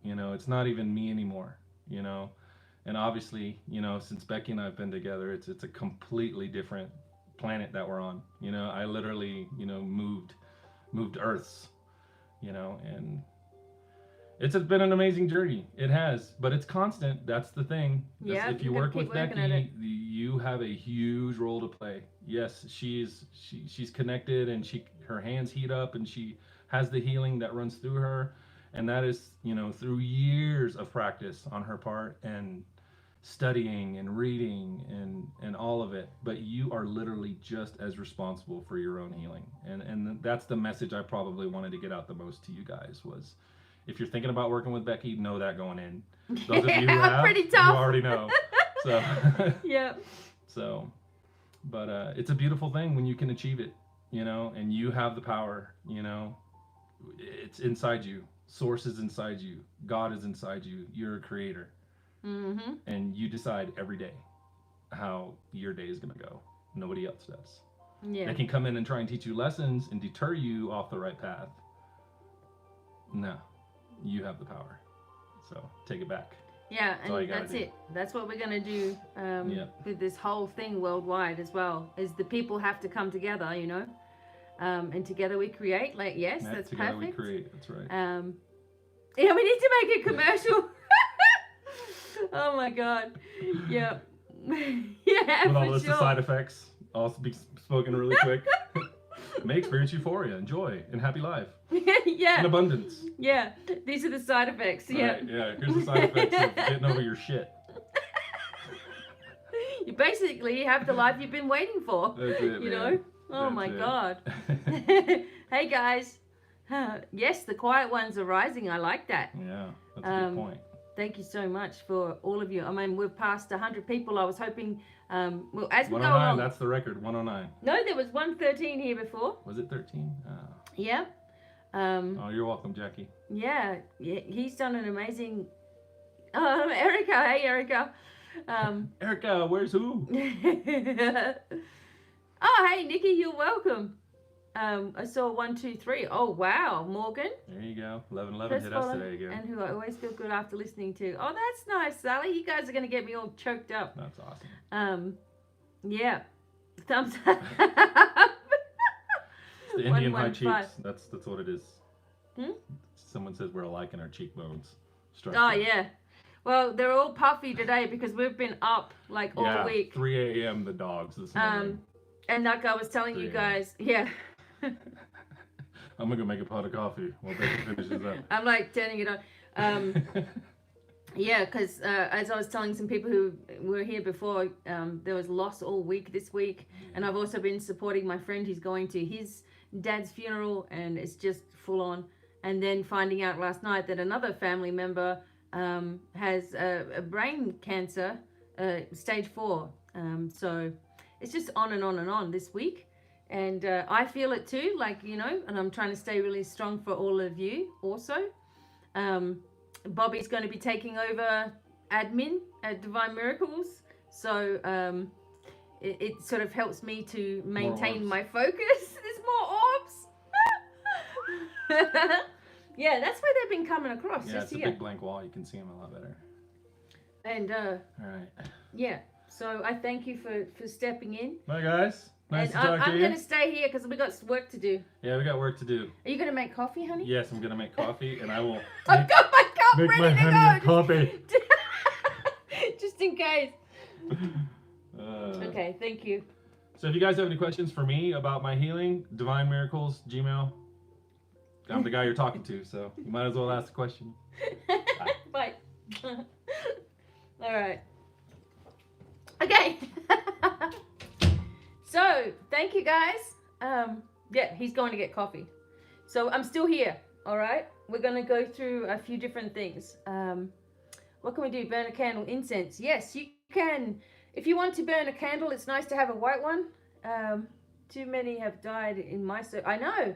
it's not even me anymore, and obviously, since Becky and I have been together, it's a completely different planet that we're on. I literally, moved Earths, and it's been an amazing journey. It has, but it's constant. That's the thing. If you work with Becky, you have a huge role to play. Yes, she's connected, and her hands heat up, and she has the healing that runs through her, and that is, through years of practice on her part, and studying and reading and all of it. But you are literally just as responsible for your own healing, and that's the message I probably wanted to get out the most to you guys. Was, if you're thinking about working with Becky, know that going in. Those of you who have, pretty tough. You already know. So yeah. So, but it's a beautiful thing when you can achieve it, and you have the power. It's inside you. Source is inside you. God is inside you. You're a creator. Mm-hmm. And you decide every day how your day is going to go. Nobody else does. Yeah. They can come in and try and teach you lessons and deter you off the right path. No, you have the power. So take it back. Yeah, and that's it. That's what we're going to do with this whole thing worldwide as well, is the people have to come together, and together we create. Like, yes, that's together perfect. We create. That's right. Yeah, we need to make a commercial. Oh my God. Yeah. Yeah, with all for list sure. Of side effects, all spoken really quick. May experience euphoria, and joy, and happy life. Yeah. And abundance. Yeah. These are the side effects. Yeah. Right, yeah. Here's the side effects of getting over your shit. You basically have the life you've been waiting for. That's it, you man. know? Oh That's my it. God. Hey guys. Yes, the quiet ones are rising. I like that. Yeah, that's a good point. Thank you so much for all of you. I mean, we've passed 100 people. I was hoping, well, as we go 109, along. that's the record, 109. No, there was 113 here before. Was it 13? Oh. Yeah. Oh, you're welcome, Jackie. Yeah, he's done an amazing... Erica. Hey, Erica. Erica, where's who? Oh, hey, Nikki, you're welcome. I saw 1, 2, 3. Oh, wow, Morgan. There you go. 1111 hit us today again. And who I always feel good after listening to. Oh, that's nice, Sally. You guys are going to get me all choked up. That's awesome. Yeah. Thumbs up. It's the Indian high 115. cheeks. That's what it is. Someone says we're alike in our cheekbones. Oh, yeah. Well, they're all puffy today because we've been up like all week. 3 a.m. the dogs this morning. And like I was telling you guys, yeah. I'm gonna go make a pot of coffee while Becky finishes up. I'm like turning it on. Yeah, because as I was telling some people who were here before, there was loss all week this week, and I've also been supporting my friend who's going to his dad's funeral, and it's just full on. And then finding out last night that another family member has a brain cancer, stage 4. So it's just on and on and on this week, and I feel it too, like, you know, and I'm trying to stay really strong for all of you also. Bobby's going to be taking over admin at Divine Miracles, so it sort of helps me to maintain my focus. There's more orbs. Yeah, that's where they've been coming across. Yeah, just it's a here. big blank wall. You can see them a lot better. And all right. Yeah, so I thank you for stepping in. Bye, guys. Nice to talk to you. I'm going to stay here because we got work to do. Yeah, we got work to do. Are you going to make coffee, honey? Yes, I'm gonna make coffee, and I will. I've got my cup make ready my to honey go. a coffee. Just in case. Okay, thank you. So if you guys have any questions for me about my healing, Divine Miracles, Gmail. I'm the guy you're talking to, so you might as well ask the question. Bye. All right. Okay. So, thank you guys. Yeah, he's going to get coffee. So, I'm still here, all right? We're going to go through a few different things. What can we do? Burn a candle, incense. Yes, you can. If you want to burn a candle, it's nice to have a white one. Too many have died in my... I know.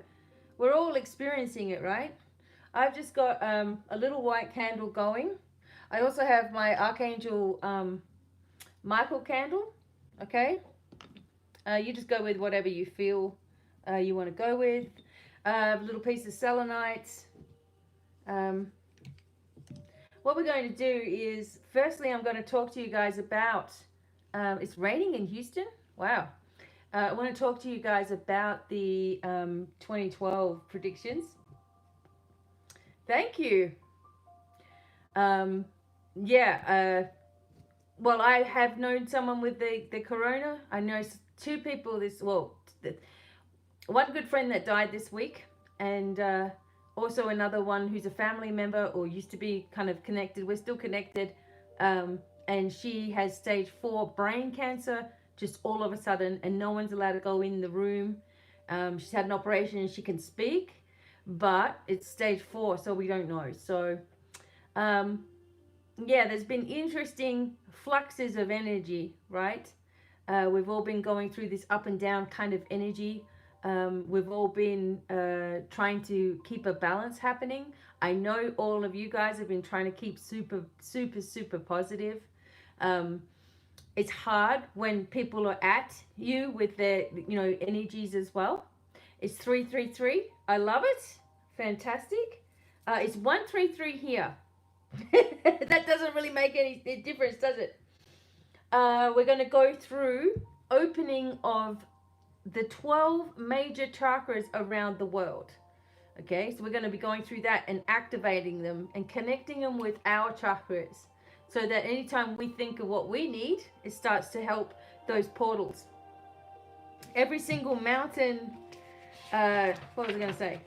We're all experiencing it, right? I've just got a little white candle going. I also have my Archangel Michael candle, okay? You just go with whatever you feel you want to go with. A little piece of selenite. What we're going to do is, firstly, I'm going to talk to you guys about, it's raining in Houston. Wow. I want to talk to you guys about the 2012 predictions. Thank you. Yeah, well, I have known someone with the corona. I know 2 people one good friend that died this week, and also another one who's a family member or used to be kind of connected. We're still connected, and she has stage 4 brain cancer, just all of a sudden, and no one's allowed to go in the room. She's had an operation and she can speak, but it's stage 4, so we don't know. So, yeah, there's been interesting fluxes of energy, right? We've all been going through this up and down kind of energy. We've all been trying to keep a balance happening. I know all of you guys have been trying to keep super, super, super positive. It's hard when people are at you with their, energies as well. It's 333. I love it. Fantastic. It's 133 here. That doesn't really make any difference, does it? We're going to go through opening of the 12 major chakras around the world. Okay, so we're going to be going through that and activating them and connecting them with our chakras, so that anytime we think of what we need, it starts to help those portals. Every single mountain, what was I going to say?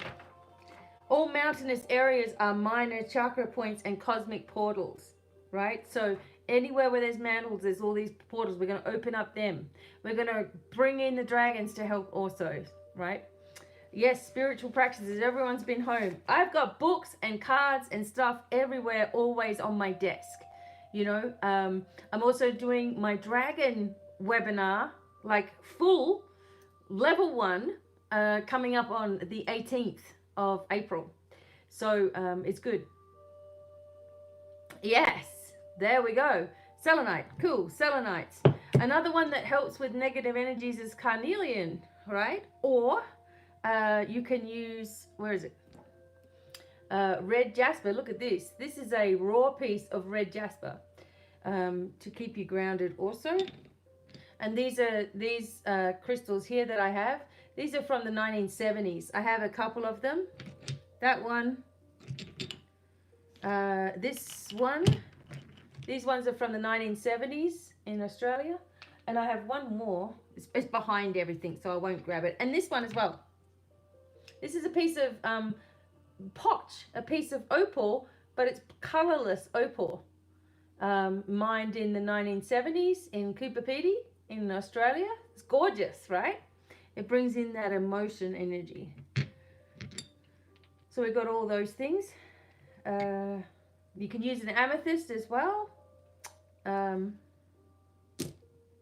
All mountainous areas are minor chakra points and cosmic portals, right? So anywhere where there's mantles, there's all these portals. We're going to open up them. We're going to bring in the dragons to help also, right? Yes, spiritual practices. Everyone's been home. I've got books and cards and stuff everywhere, always on my desk. I'm also doing my dragon webinar, like full level 1, coming up on the 18th of April. So it's good. Yes, there we go. Selenite, cool, selenite. Another one that helps with negative energies is carnelian, right? Or you can use, where is it? Red jasper. Look at this. This is a raw piece of red jasper to keep you grounded also. And these crystals here that I have, these are from the 1970s. I have a couple of them. That one, this one, these ones are from the 1970s in Australia. And I have one more. It's behind everything, so I won't grab it. And this one as well. This is a piece of potch, a piece of opal, but it's colorless opal. mined in the 1970s in Cooper Pedy in Australia. It's gorgeous, right? It brings in that emotion energy. So we've got all those things. You can use an amethyst as well.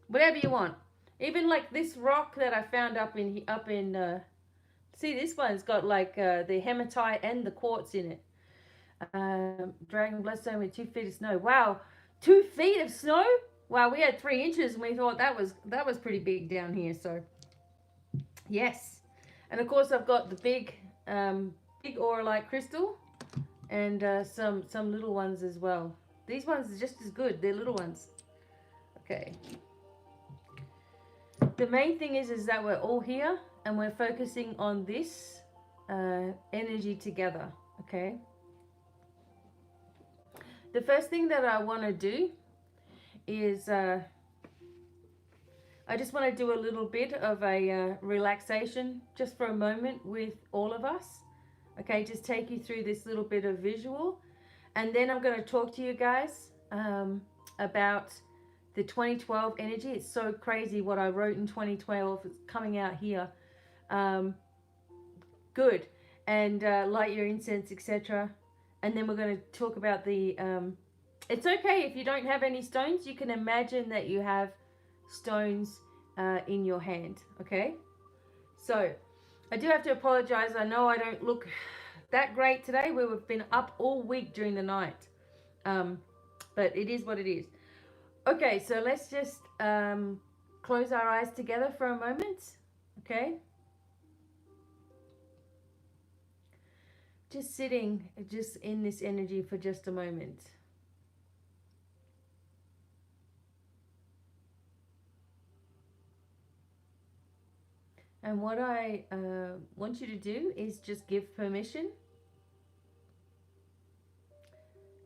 Whatever you want. Even like this rock that I found up in see, this one's got like the hematite and the quartz in it. Dragon bloodstone with 2 feet of snow. Wow, 2 feet of snow. Wow, we had 3 inches and we thought that was pretty big down here. So yes, and of course I've got the big auralite crystal and some little ones as well. These ones are just as good. They're little ones. Okay. The main thing is that we're all here and we're focusing on this energy together. Okay. The first thing that I want to do is I just want to do a little bit of a relaxation just for a moment with all of us. Okay, just take you through this little bit of visual. And then I'm going to talk to you guys about the 2012 energy. It's so crazy what I wrote in 2012. It's coming out here. Good. And light your incense, etc. And then we're going to talk about the... it's okay if you don't have any stones. You can imagine that you have stones in your hand. Okay? So, I do have to apologize. I know I don't look that great today. We've been up all week during the night. But it is what it is. Okay, so let's just close our eyes together for a moment. Okay? Just sitting just in this energy for just a moment. And what I want you to do is just give permission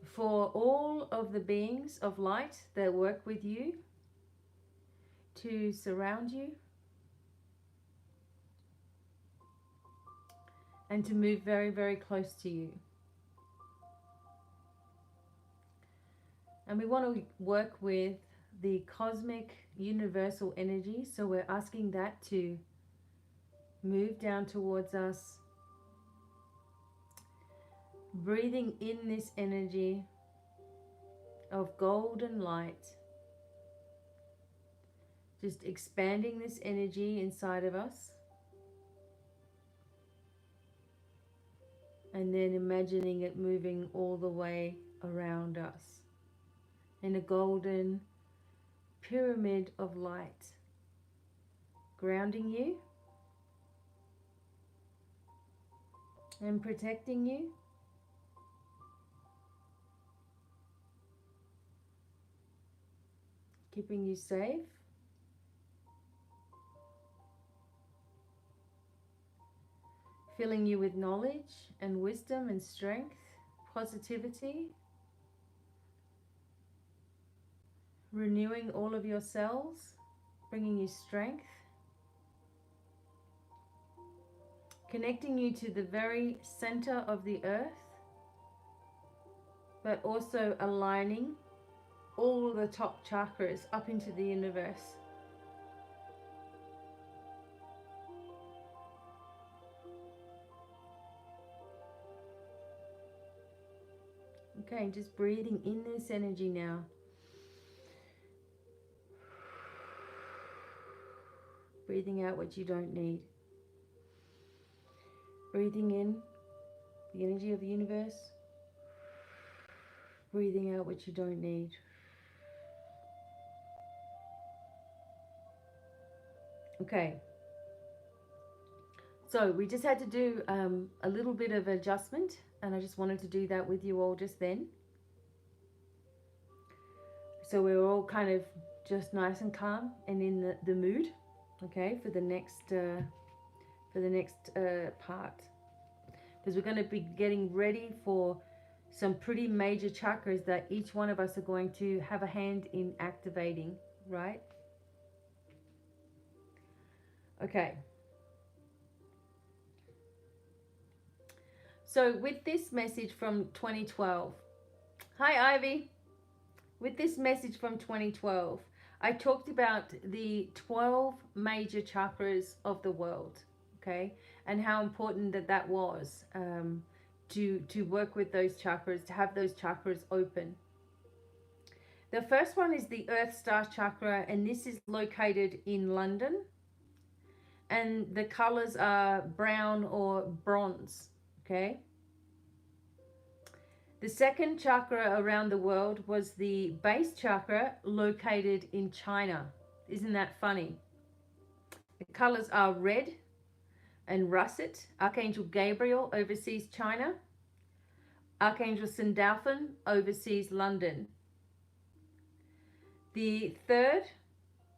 for all of the beings of light that work with you to surround you and to move very, very close to you. And we want to work with the cosmic universal energy, so we're asking that to move down towards us, breathing in this energy of golden light, just expanding this energy inside of us, and then imagining it moving all the way around us in a golden pyramid of light, grounding you and protecting you, keeping you safe, filling you with knowledge and wisdom and strength, positivity, renewing all of your cells, bringing you strength, connecting you to the very center of the earth, but also aligning all the top chakras up into the universe. Okay, just breathing in this energy now. Breathing out what you don't need. Breathing in the energy of the universe. Breathing out what you don't need. Okay. So we just had to do a little bit of adjustment, and I just wanted to do that with you all just then. So we're all kind of just nice and calm and in the mood, okay, for the next part, because we're going to be getting ready for some pretty major chakras that each one of us are going to have a hand in activating, right? Okay. So with this message from 2012, hi Ivy, with this message from 2012, I talked about the 12 major chakras of the world, okay, and how important that was, to work with those chakras, to have those chakras open. The first one is the Earth Star Chakra, and this is located in London. And the colors are brown or bronze, okay? The second chakra around the world was the base chakra, located in China. Isn't that funny? The colors are red and russet. Archangel Gabriel oversees China. Archangel Sandalphon oversees London. The third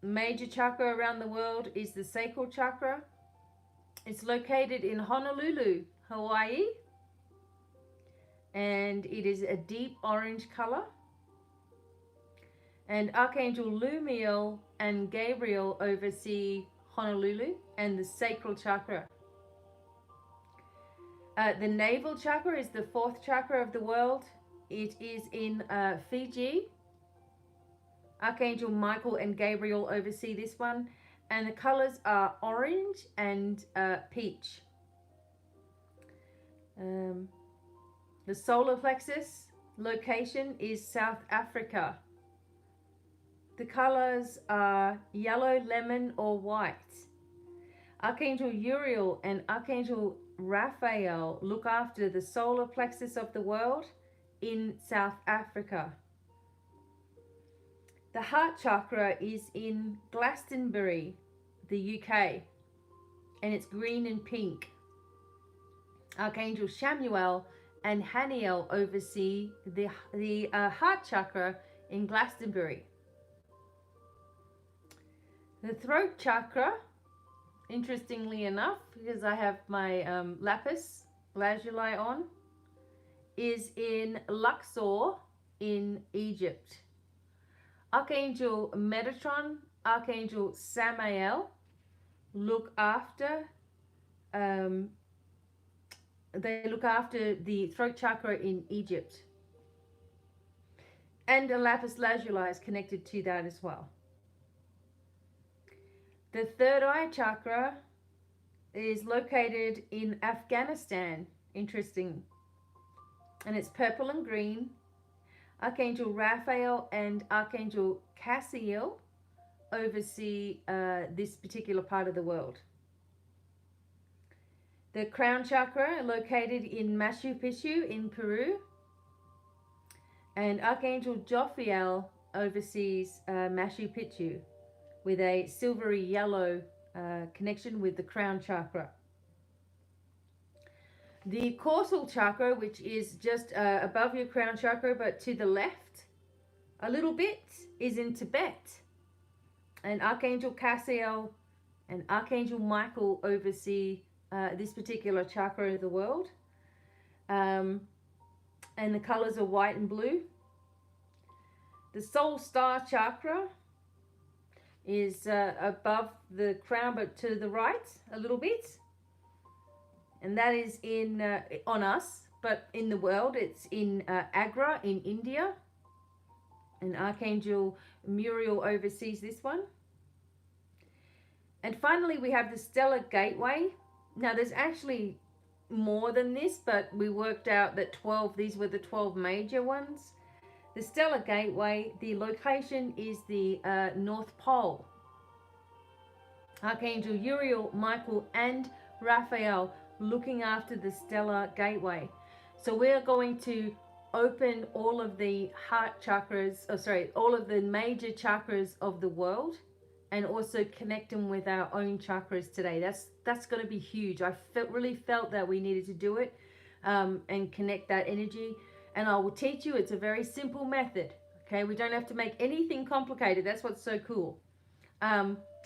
major chakra around the world is the sacral chakra. It's located in Honolulu, Hawaii, and it is a deep orange color. And Archangel Lumiel and Gabriel oversee Honolulu and the sacral chakra. The navel chakra is the fourth chakra of the world. It is in Fiji. Archangel Michael and Gabriel oversee this one, and the colors are orange and peach. The solar plexus location is South Africa. The colors are yellow, lemon, or white. Archangel Uriel and Archangel Raphael look after the solar plexus of the world in South Africa. The heart chakra is in Glastonbury, the UK, and it's green and pink. Archangel Shamuel and Haniel oversee the heart chakra in Glastonbury. The throat chakra, interestingly enough, because I have my lapis lazuli on, is in Luxor in Egypt. Archangel Metatron, Archangel Samael look after the throat chakra in Egypt. And a lapis lazuli is connected to that as well. The third eye chakra is located in Afghanistan. Interesting. And it's purple and green. Archangel Raphael and Archangel Cassiel oversee this particular part of the world. The crown chakra located in Machu Picchu in Peru. And Archangel Jophiel oversees Machu Picchu with a silvery yellow connection with the crown chakra. The causal chakra, which is just above your crown chakra but to the left a little bit, is in Tibet. And Archangel Cassiel and Archangel Michael oversee this particular chakra of the world. And the colors are white and blue. The soul star chakra is above the crown but to the right a little bit. And that is in on us, but in the world it's in Agra in India. And Archangel Muriel oversees this one. And finally we have the stellar gateway. Now there's actually more than this, but we worked out that these were the 12 major ones. The stellar gateway, the location is the North Pole. Archangel Uriel, Michael and Raphael looking after the stellar gateway. So we're going to open all of the heart chakras, all of the major chakras of the world, and also connect them with our own chakras today. That's going to be huge. I really felt that we needed to do it and connect that energy. And I will teach you. It's a very simple method. Okay, we don't have to make anything complicated. That's what's so cool.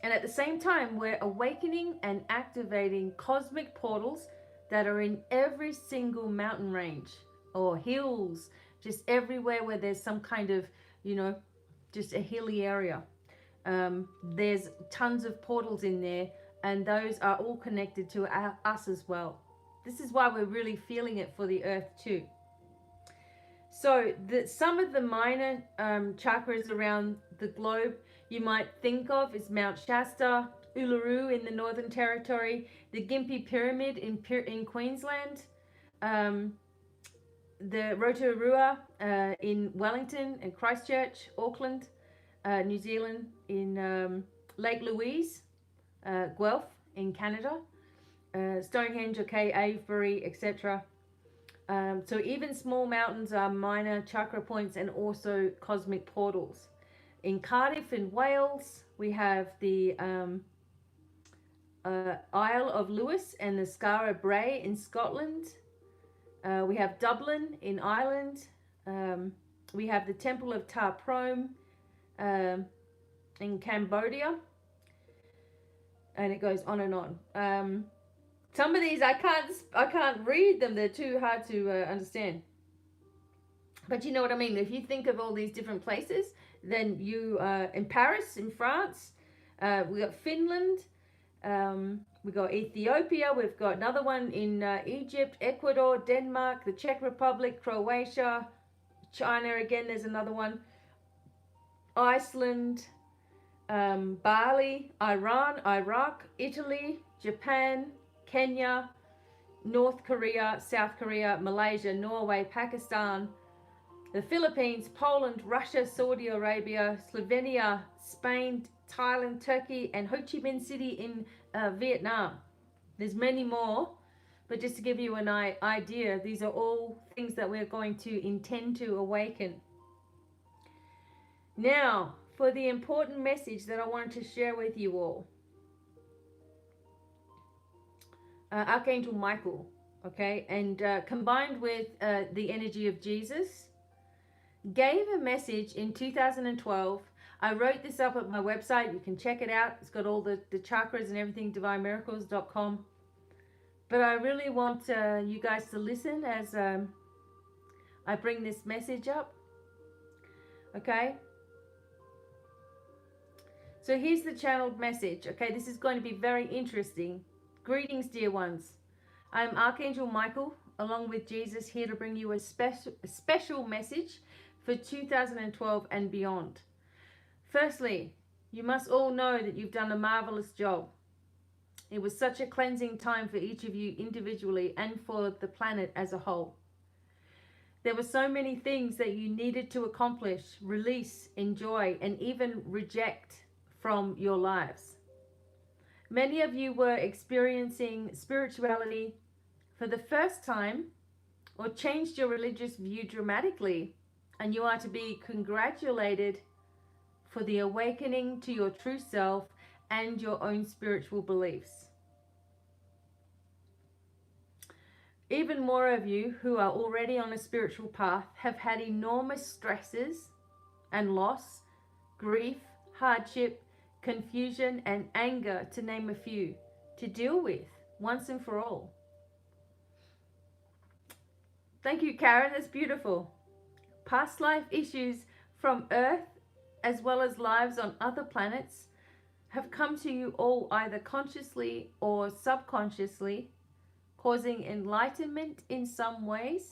And at the same time, we're awakening and activating cosmic portals that are in every single mountain range or hills, just everywhere where there's some kind of, just a hilly area. There's tons of portals in there, and those are all connected to us as well. This is why we're really feeling it for the earth too. So some of the minor chakras around the globe you might think of is Mount Shasta, Uluru in the Northern Territory, the Gympie Pyramid in Queensland, the Rotorua in Wellington and Christchurch, Auckland, New Zealand, in Lake Louise, Guelph in Canada, Stonehenge, okay, Avebury, etc. So even small mountains are minor chakra points and also cosmic portals. In Cardiff in Wales, we have the Isle of Lewis and the Skara Brae in Scotland. We have Dublin in Ireland. We have the Temple of Ta Prohm in Cambodia. And it goes on and on. Some of these I can't read them. They're too hard to understand. But you know what I mean. If you think of all these different places, then you in Paris, in France, we got Finland, we got Ethiopia, we've got another one in Egypt, Ecuador, Denmark, the Czech Republic, Croatia, China again. There's another one, Iceland, Bali, Iran, Iraq, Italy, Japan, Kenya, North Korea, South Korea, Malaysia, Norway, Pakistan, the Philippines, Poland, Russia, Saudi Arabia, Slovenia, Spain, Thailand, Turkey, and Ho Chi Minh City in Vietnam. There's many more, but just to give you an idea, these are all things that we're going to intend to awaken. Now, for the important message that I wanted to share with you all. Archangel Michael, okay, and combined with the energy of Jesus, gave a message in 2012. I wrote this up at my website. You can check it out. It's got all the chakras and everything, divinemiracles.com. But I really want you guys to listen as I bring this message up. Okay? So here's the channeled message. Okay, this is going to be very interesting. Greetings, dear ones. I'm Archangel Michael, along with Jesus, here to bring you a special message for 2012 and beyond. Firstly, you must all know that you've done a marvelous job. It was such a cleansing time for each of you individually and for the planet as a whole. There were so many things that you needed to accomplish, release, enjoy, and even reject from your lives. Many of you were experiencing spirituality for the first time or changed your religious view dramatically, and you are to be congratulated for the awakening to your true self and your own spiritual beliefs. Even more of you who are already on a spiritual path have had enormous stresses and loss, grief, hardship, confusion, and anger, to name a few, to deal with once and for all. Thank you, Karen. That's beautiful. Past life issues from Earth, as well as lives on other planets, have come to you all either consciously or subconsciously, causing enlightenment in some ways,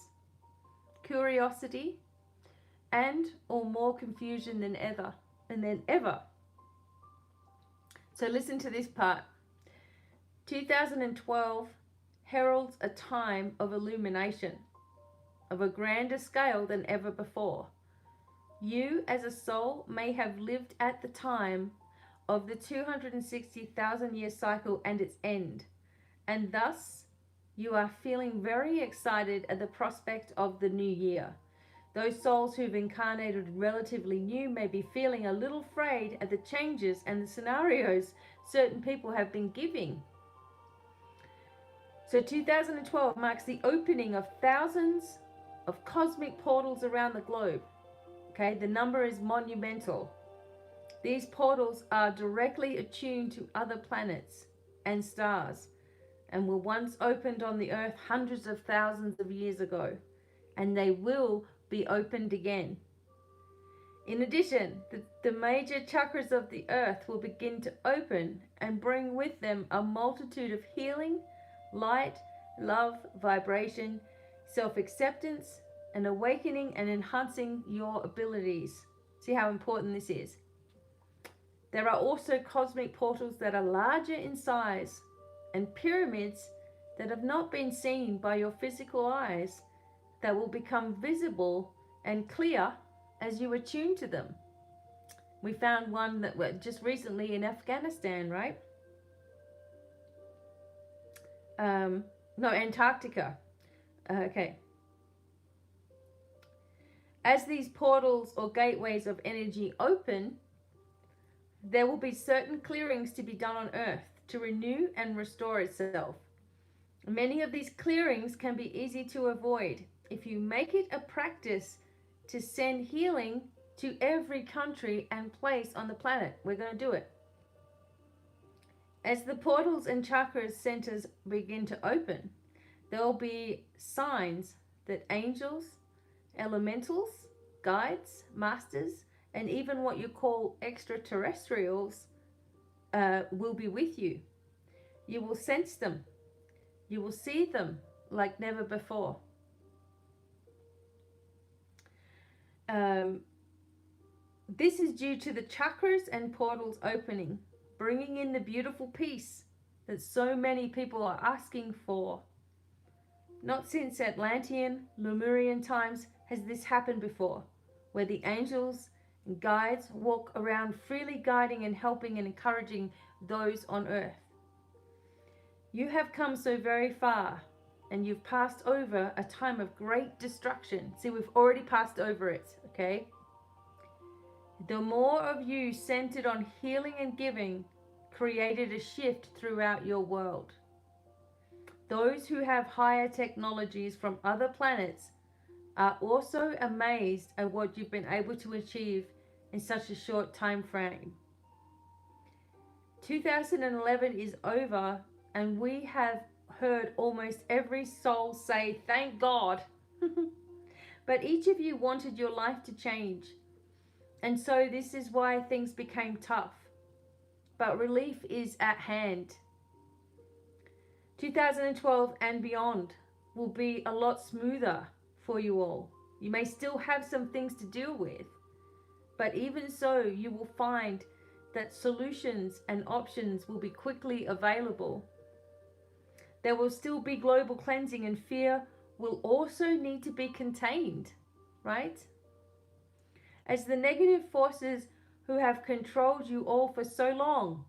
curiosity, and or more confusion than ever. So listen to this part. 2012 heralds a time of illumination of a grander scale than ever before. You as a soul may have lived at the time of the 260,000 year cycle and its end, and thus you are feeling very excited at the prospect of the new year. Those souls who've incarnated relatively new may be feeling a little afraid at the changes and the scenarios certain people have been giving. So 2012 marks the opening of thousands of cosmic portals around the globe. Okay, the number is monumental. These portals are directly attuned to other planets and stars and were once opened on the earth hundreds of thousands of years ago, and they will be opened again. In addition, the major chakras of the earth will begin to open and bring with them a multitude of healing, light, love, vibration, self-acceptance, and awakening and enhancing your abilities. See how important this is. There are also cosmic portals that are larger in size and pyramids that have not been seen by your physical eyes that will become visible and clear as you attune to them. We found one that just recently in Afghanistan, right? No, Antarctica. Okay. As these portals or gateways of energy open, there will be certain clearings to be done on Earth to renew and restore itself. Many of these clearings can be easy to avoid if you make it a practice to send healing to every country and place on the planet. We're going to do it. As the portals and chakras centers begin to open, there will be signs that angels, elementals, guides, masters, and even what you call extraterrestrials will be with you. You will sense them. You will see them like never before. This is due to the chakras and portals opening, bringing in the beautiful peace that so many people are asking for. Not since Atlantean, Lemurian times has this happened before, where the angels and guides walk around freely guiding and helping and encouraging those on earth. You have come so very far, and you've passed over a time of great destruction. See, we've already passed over it, okay? The more of you centered on healing and giving created a shift throughout your world. Those who have higher technologies from other planets are also amazed at what you've been able to achieve in such a short time frame. 2011 is over, and we have heard almost every soul say, thank God. But each of you wanted your life to change. And so this is why things became tough. But relief is at hand. 2012 and beyond will be a lot smoother for you all. You may still have some things to deal with, but even so, you will find that solutions and options will be quickly available. There will still be global cleansing, and fear will also need to be contained, right? As the negative forces who have controlled you all for so long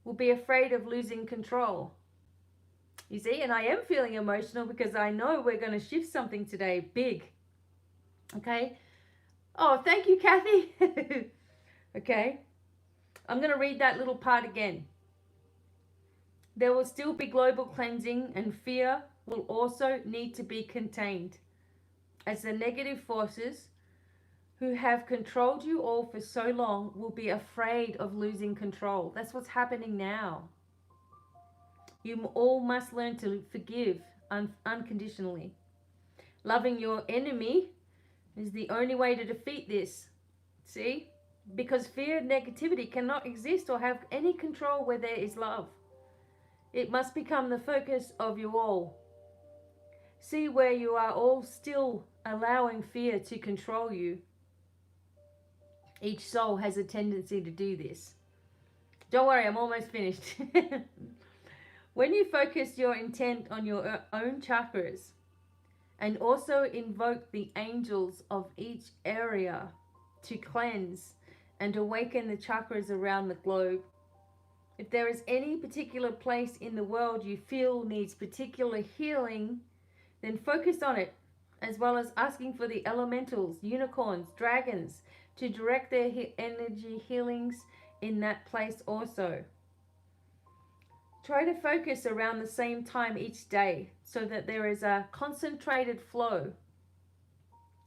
will be afraid of losing control. You see, and I am feeling emotional because I know we're going to shift something today, big. Okay? Oh, thank you, Kathy. Okay? I'm going to read that little part again. There will still be global cleansing, and fear will also need to be contained, as the negative forces who have controlled you all for so long will be afraid of losing control. That's what's happening now. You all must learn to forgive unconditionally. Loving your enemy is the only way to defeat this. See? Because fear and negativity cannot exist or have any control where there is love. It must become the focus of you all. See where you are all still allowing fear to control you. Each soul has a tendency to do this. Don't worry, I'm almost finished. When you focus your intent on your own chakras and also invoke the angels of each area to cleanse and awaken the chakras around the globe, if there is any particular place in the world you feel needs particular healing, then focus on it, as well as asking for the elementals, unicorns, dragons, to direct their energy healings in that place also. Try to focus around the same time each day so that there is a concentrated flow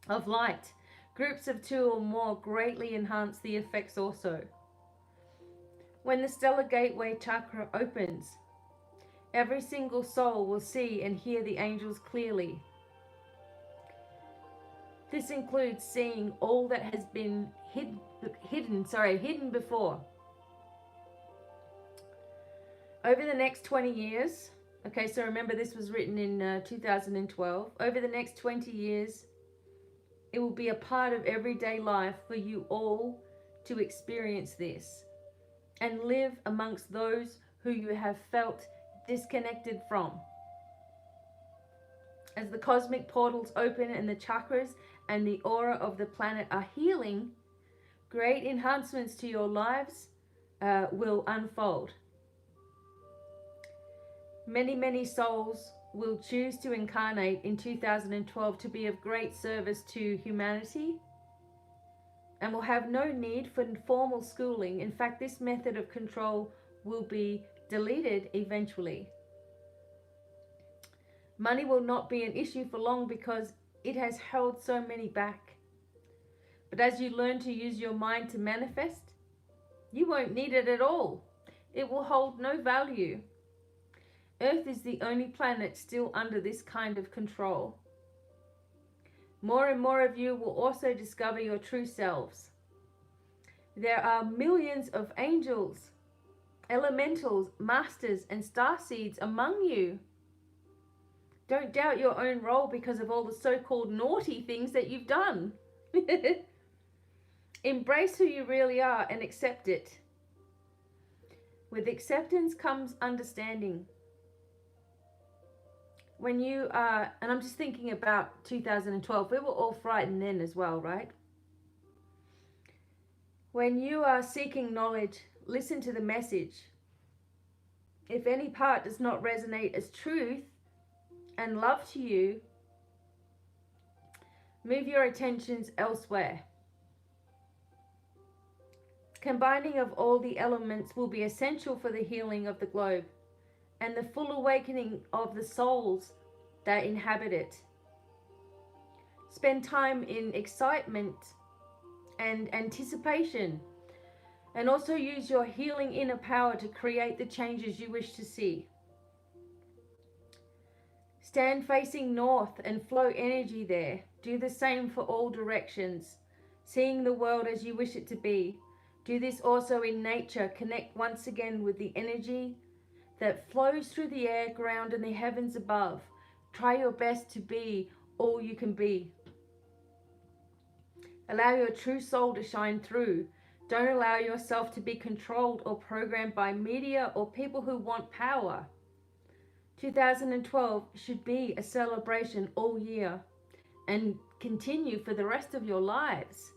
of light. Groups of 2 or more greatly enhance the effects also. When the stellar gateway chakra opens, every single soul will see and hear the angels clearly. This includes seeing all that has been hidden before. Over the next 20 years, okay, so remember this was written in 2012. Over the next 20 years, It will be a part of everyday life for you all to experience this and live amongst those who you have felt disconnected from. As the cosmic portals open and the chakras and the aura of the planet are healing, great enhancements to your lives will unfold. Many souls will choose to incarnate in 2012 to be of great service to humanity and will have no need for formal schooling. In fact, this method of control will be deleted eventually. Money will not be an issue for long because it has held so many back. But as you learn to use your mind to manifest, you won't need it at all. It will hold no value. Earth is the only planet still under this kind of control. More and more of you will also discover your true selves. There are millions of angels, elementals, masters, and starseeds among you. Don't doubt your own role because of all the so-called naughty things that you've done. Embrace who you really are and accept it. With acceptance comes understanding. When you are, and I'm just thinking about 2012, we were all frightened then as well, right? When you are seeking knowledge, listen to the message. If any part does not resonate as truth and love to you, move your attentions elsewhere. Combining of all the elements will be essential for the healing of the globe and the full awakening of the souls that inhabit it. Spend time in excitement and anticipation, and also use your healing inner power to create the changes you wish to see. Stand facing north and flow energy there. Do the same for all directions, seeing the world as you wish it to be. Do this also in nature. Connect once again with the energy that flows through the air, ground, and the heavens above. Try your best to be all you can be. Allow your true soul to shine through. Don't allow yourself to be controlled or programmed by media or people who want power. 2012 should be a celebration all year and continue for the rest of your lives.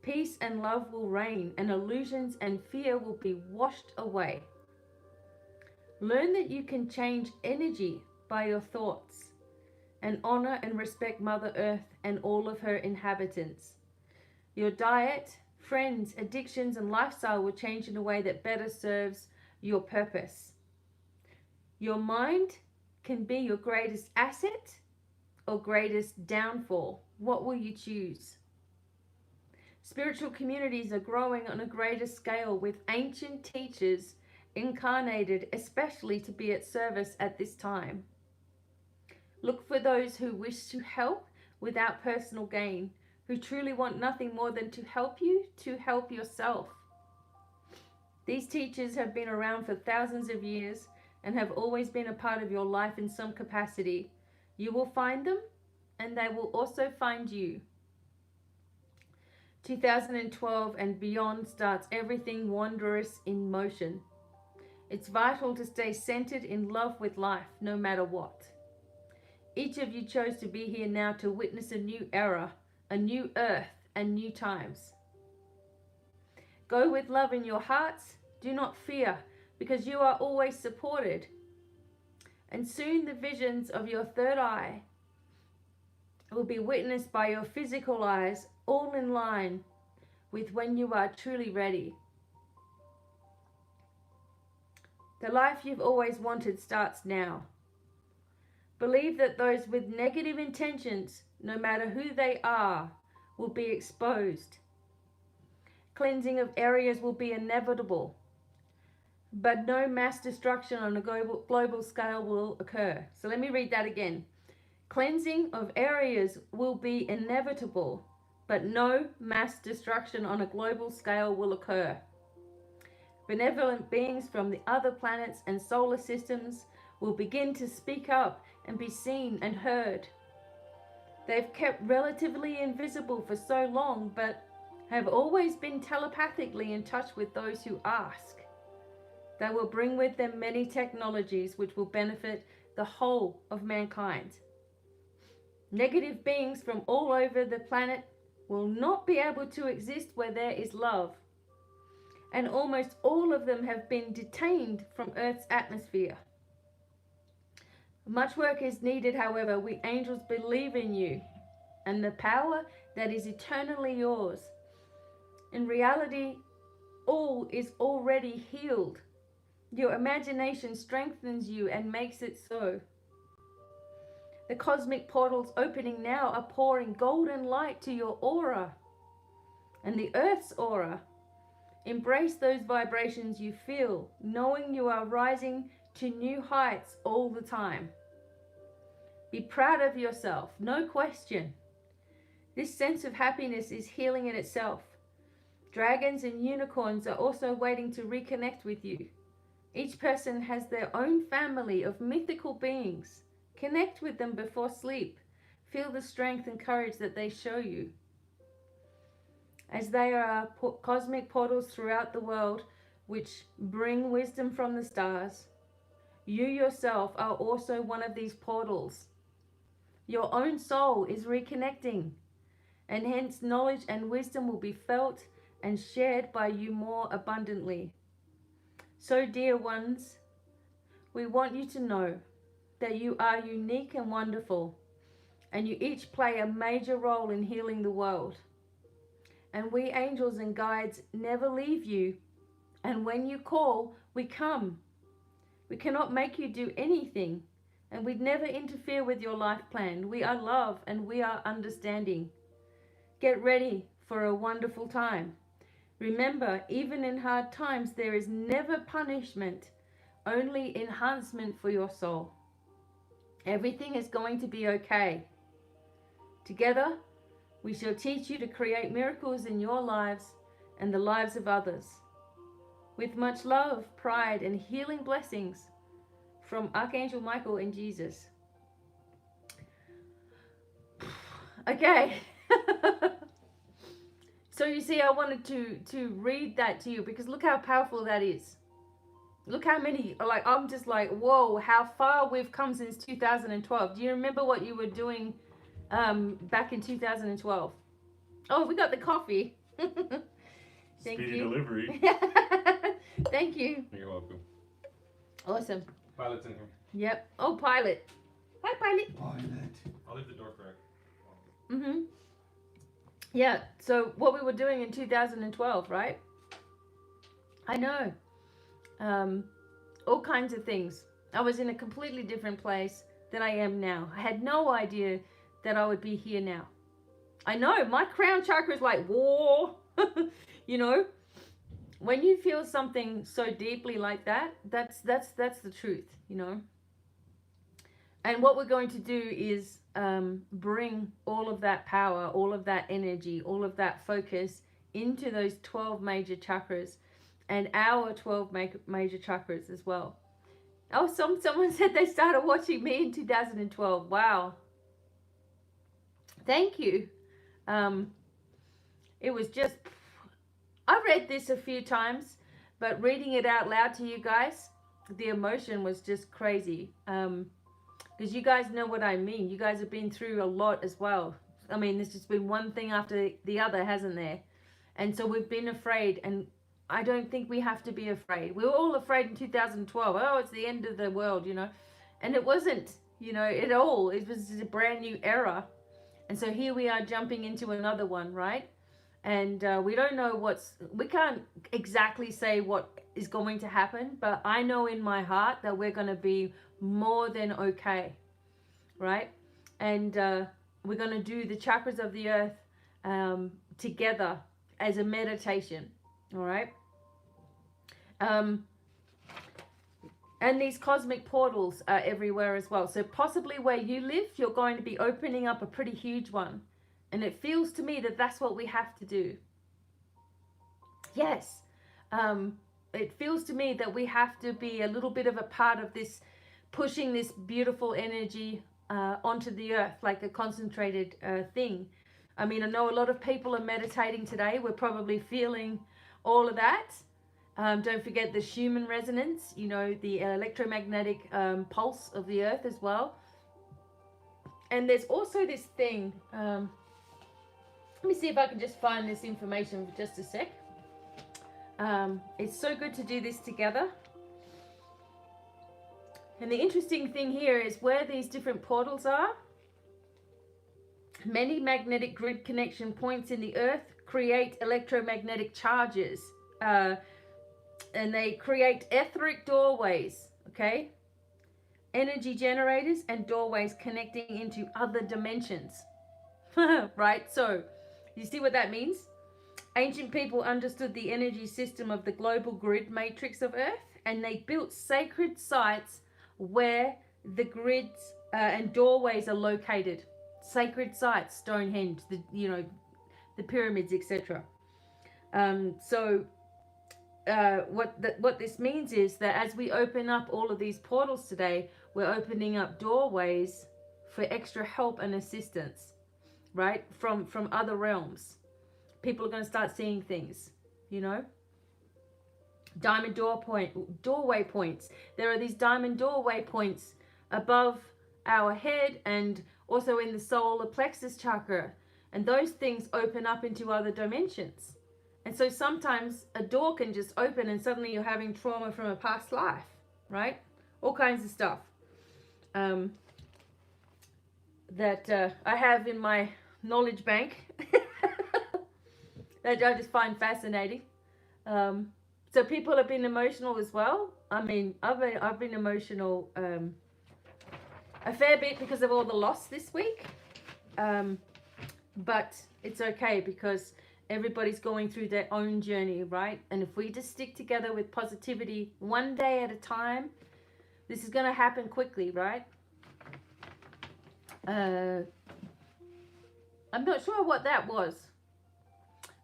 Peace and love will reign, and illusions and fear will be washed away. Learn that you can change energy by your thoughts, and honor and respect Mother Earth and all of her inhabitants. Your diet, friends, addictions, and lifestyle will change in a way that better serves your purpose. Your mind can be your greatest asset or greatest downfall. What will you choose? Spiritual communities are growing on a greater scale with ancient teachers incarnated especially to be at service at this time. Look for those who wish to help without personal gain, who truly want nothing more than to help you to help yourself. These teachers have been around for thousands of years and have always been a part of your life in some capacity. You will find them, and they will also find you. 2012 and beyond starts everything wondrous in motion. It's vital to stay centered in love with life, no matter what. Each of you chose to be here now to witness a new era, a new earth, and new times. Go with love in your hearts. Do not fear, because you are always supported. And soon the visions of your third eye will be witnessed by your physical eyes, all in line with when you are truly ready. The life you've always wanted starts now. Believe that those with negative intentions, no matter who they are, will be exposed. Cleansing of areas will be inevitable, but no mass destruction on a global scale will occur. So let me read that again. Cleansing of areas will be inevitable, but no mass destruction on a global scale will occur. Benevolent beings from the other planets and solar systems will begin to speak up and be seen and heard. They've kept relatively invisible for so long, but have always been telepathically in touch with those who ask. They will bring with them many technologies which will benefit the whole of mankind. Negative beings from all over the planet will not be able to exist where there is love. And almost all of them have been detained from Earth's atmosphere. Much work is needed, however. We angels believe in you and the power that is eternally yours. In reality, all is already healed. Your imagination strengthens you and makes it so. The cosmic portals opening now are pouring golden light to your aura and the Earth's aura. Embrace those vibrations you feel, knowing you are rising to new heights all the time. Be proud of yourself, no question. This sense of happiness is healing in itself. Dragons and unicorns are also waiting to reconnect with you. Each person has their own family of mythical beings. Connect with them before sleep. Feel the strength and courage that they show you. As they are cosmic portals throughout the world which bring wisdom from the stars, you yourself are also one of these portals. Your own soul is reconnecting, and hence knowledge and wisdom will be felt and shared by you more abundantly. So, dear ones, we want you to know that you are unique and wonderful, and you each play a major role in healing the world. And we angels and guides never leave you, and when you call, we come. We cannot make you do anything, and we'd never interfere with your life plan. We are love and we are understanding. Get ready for a wonderful time. Remember, even in hard times, there is never punishment, only enhancement for your soul. Everything is going to be okay. Together, we shall teach you to create miracles in your lives and the lives of others. With much love, pride, and healing blessings from Archangel Michael and Jesus. Okay. So you see, I wanted to read that to you because look how powerful that is. Look how many, like, I'm just like, whoa, how far we've come since 2012. Do you remember what you were doing back in 2012? Oh, we got the coffee. Thank Speedy you. delivery. Thank you. You're welcome. Awesome. Pilot's in here. Yep. Oh, Pilot. Hi, Pilot. I'll leave the door cracked. Mm-hmm. Yeah, so what we were doing in 2012, right? I know. All kinds of things. I was in a completely different place than I am now. I had no idea that I would be here now. I know, my crown chakra is like, whoa. You know, when you feel something so deeply like that, that's the truth, you know. And what we're going to do is bring all of that power, all of that energy, all of that focus into those 12 major chakras and our 12 major chakras as well. Oh, someone said they started watching me in 2012. Wow. Thank you. It was just, I read this a few times, but reading it out loud to you guys, the emotion was just crazy. Because you guys know what I mean. You guys have been through a lot as well. I mean, there's just been one thing after the other, hasn't there? And so we've been afraid, and I don't think we have to be afraid. We were all afraid in 2012. Oh, it's the end of the world, you know. And it wasn't, you know, at all. It was a brand new era. And so here we are jumping into another one, right? And we don't know we can't exactly say what is going to happen, but I know in my heart that we're going to be more than okay, right? And we're going to do the chakras of the earth together as a meditation, all right? And these cosmic portals are everywhere as well. So possibly where you live, you're going to be opening up a pretty huge one. And it feels to me that that's what we have to do. Yes. It feels to me that we have to be a little bit of a part of this, pushing this beautiful energy onto the earth, like a concentrated thing. I mean, I know a lot of people are meditating today. We're probably feeling all of that. Don't forget the Schumann resonance, you know, the electromagnetic pulse of the earth as well. And there's also this thing, let me see if I can just find this information for just a sec. It's so good to do this together. And the interesting thing here is where these different portals are, many magnetic grid connection points in the earth create electromagnetic charges. And they create etheric doorways, okay? Energy generators and doorways connecting into other dimensions. Right? So, you see what that means? Ancient people understood the energy system of the global grid matrix of Earth, and they built sacred sites where the grids and doorways are located. Sacred sites, Stonehenge, the pyramids, etc. What this means is that as we open up all of these portals today, we're opening up doorways for extra help and assistance, right? From other realms. People are going to start seeing things, you know. Diamond doorway points. There are these diamond doorway points above our head and also in the solar plexus chakra. And those things open up into other dimensions. And so sometimes a door can just open and suddenly you're having trauma from a past life, right? All kinds of stuff that I have in my knowledge bank that I just find fascinating. So people have been emotional as well. I mean, I've been emotional a fair bit because of all the loss this week. But it's okay because everybody's going through their own journey, right? And if we just stick together with positivity one day at a time, this is going to happen quickly, right? I'm not sure what that was.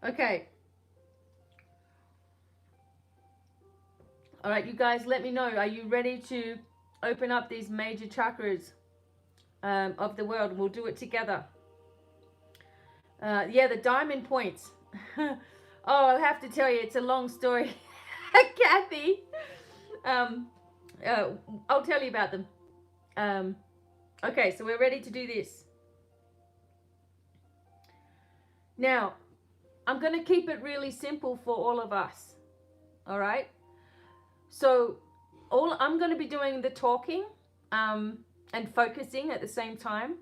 Okay. All right, you guys, let me know. Are you ready to open up these major chakras of the world? We'll do it together. Yeah, the diamond points. Oh, I'll have to tell you, it's a long story. Kathy. I'll tell you about them. Okay, so we're ready to do this. Now, I'm going to keep it really simple for all of us. All right? So, I'm going to be doing the talking and focusing at the same time.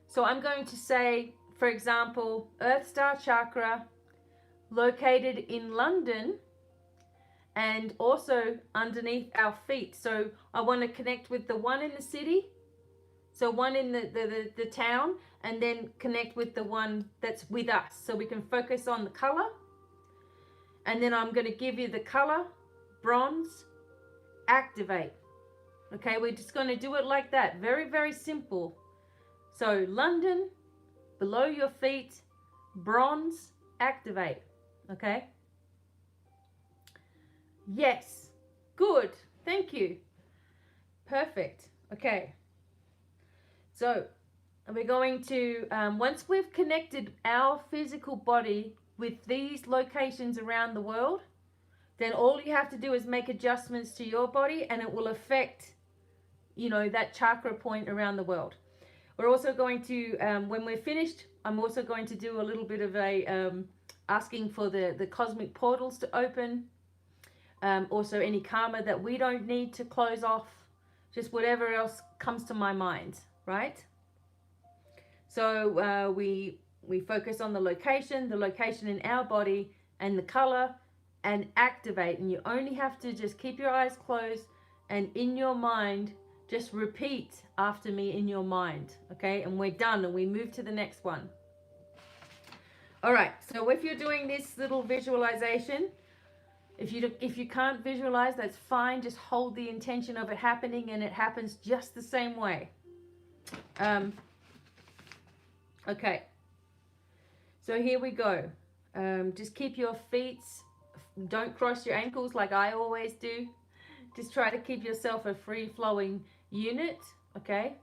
So, I'm going to say, for example, Earth Star Chakra located in London and also underneath our feet. So I want to connect with the one in the city, so one in the town, and then connect with the one that's with us. So we can focus on the color. And then I'm going to give you the color, bronze, activate. Okay, we're just going to do it like that. Very, very simple. So London, below your feet, bronze, activate. Okay? Yes. Good. Thank you. Perfect. Okay. So we're going to, once we've connected our physical body with these locations around the world, then all you have to do is make adjustments to your body and it will affect, you know, that chakra point around the world. We're also going to, when we're finished, I'm also going to do a little bit of a asking for the cosmic portals to open. Also any karma that we don't need to close off. Just whatever else comes to my mind, right? So we focus on the location in our body and the color and activate. And you only have to just keep your eyes closed and in your mind, just repeat after me in your mind, okay? And we're done and we move to the next one. All right, so if you're doing this little visualization, if you can't visualize, that's fine. Just hold the intention of it happening and it happens just the same way. Okay, so here we go. Just keep your feet, don't cross your ankles like I always do. Just try to keep yourself a free-flowing unit, okay?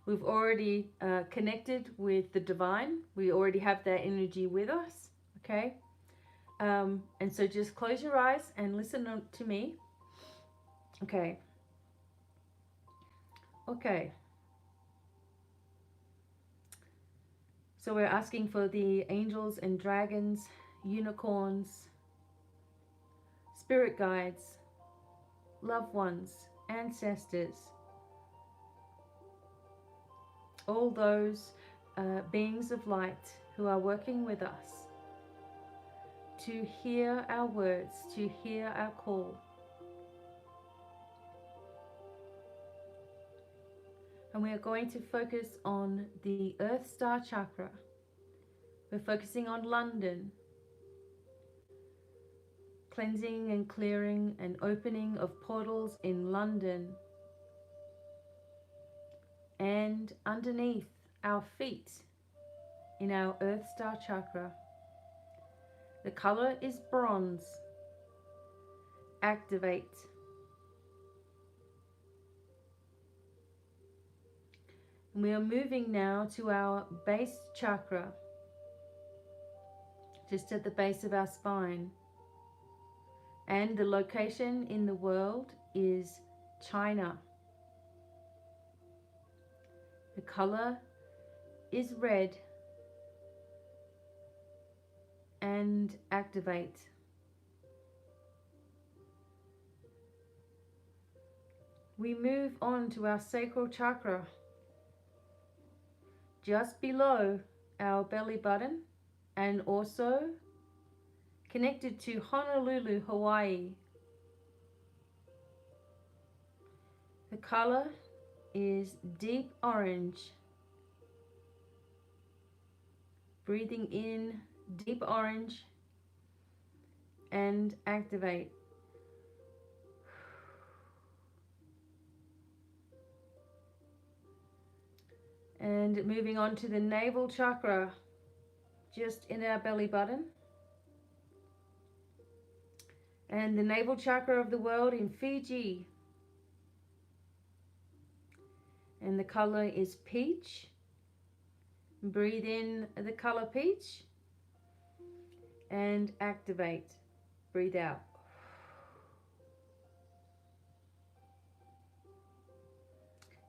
We've already connected with the divine. We already have that energy with us, okay? And so just close your eyes and listen to me. Okay. Okay. So we're asking for the angels and dragons, unicorns, spirit guides, loved ones, ancestors, all those beings of light who are working with us to hear our words, to hear our call. And we are going to focus on the Earth Star Chakra. We're focusing on London, cleansing and clearing and opening of portals in London, and underneath our feet in our Earth Star Chakra. The color is bronze. Activate. And we are moving now to our base chakra, just at the base of our spine. And the location in the world is China. The color is red. And activate. We move on to our sacral chakra, just below our belly button and also connected to Honolulu, Hawaii. The color is deep orange. Breathing in deep orange and activate. And moving on to the navel chakra, just in our belly button. And the navel chakra of the world in Fiji. And the color is peach. Breathe in the color peach and activate. Breathe out.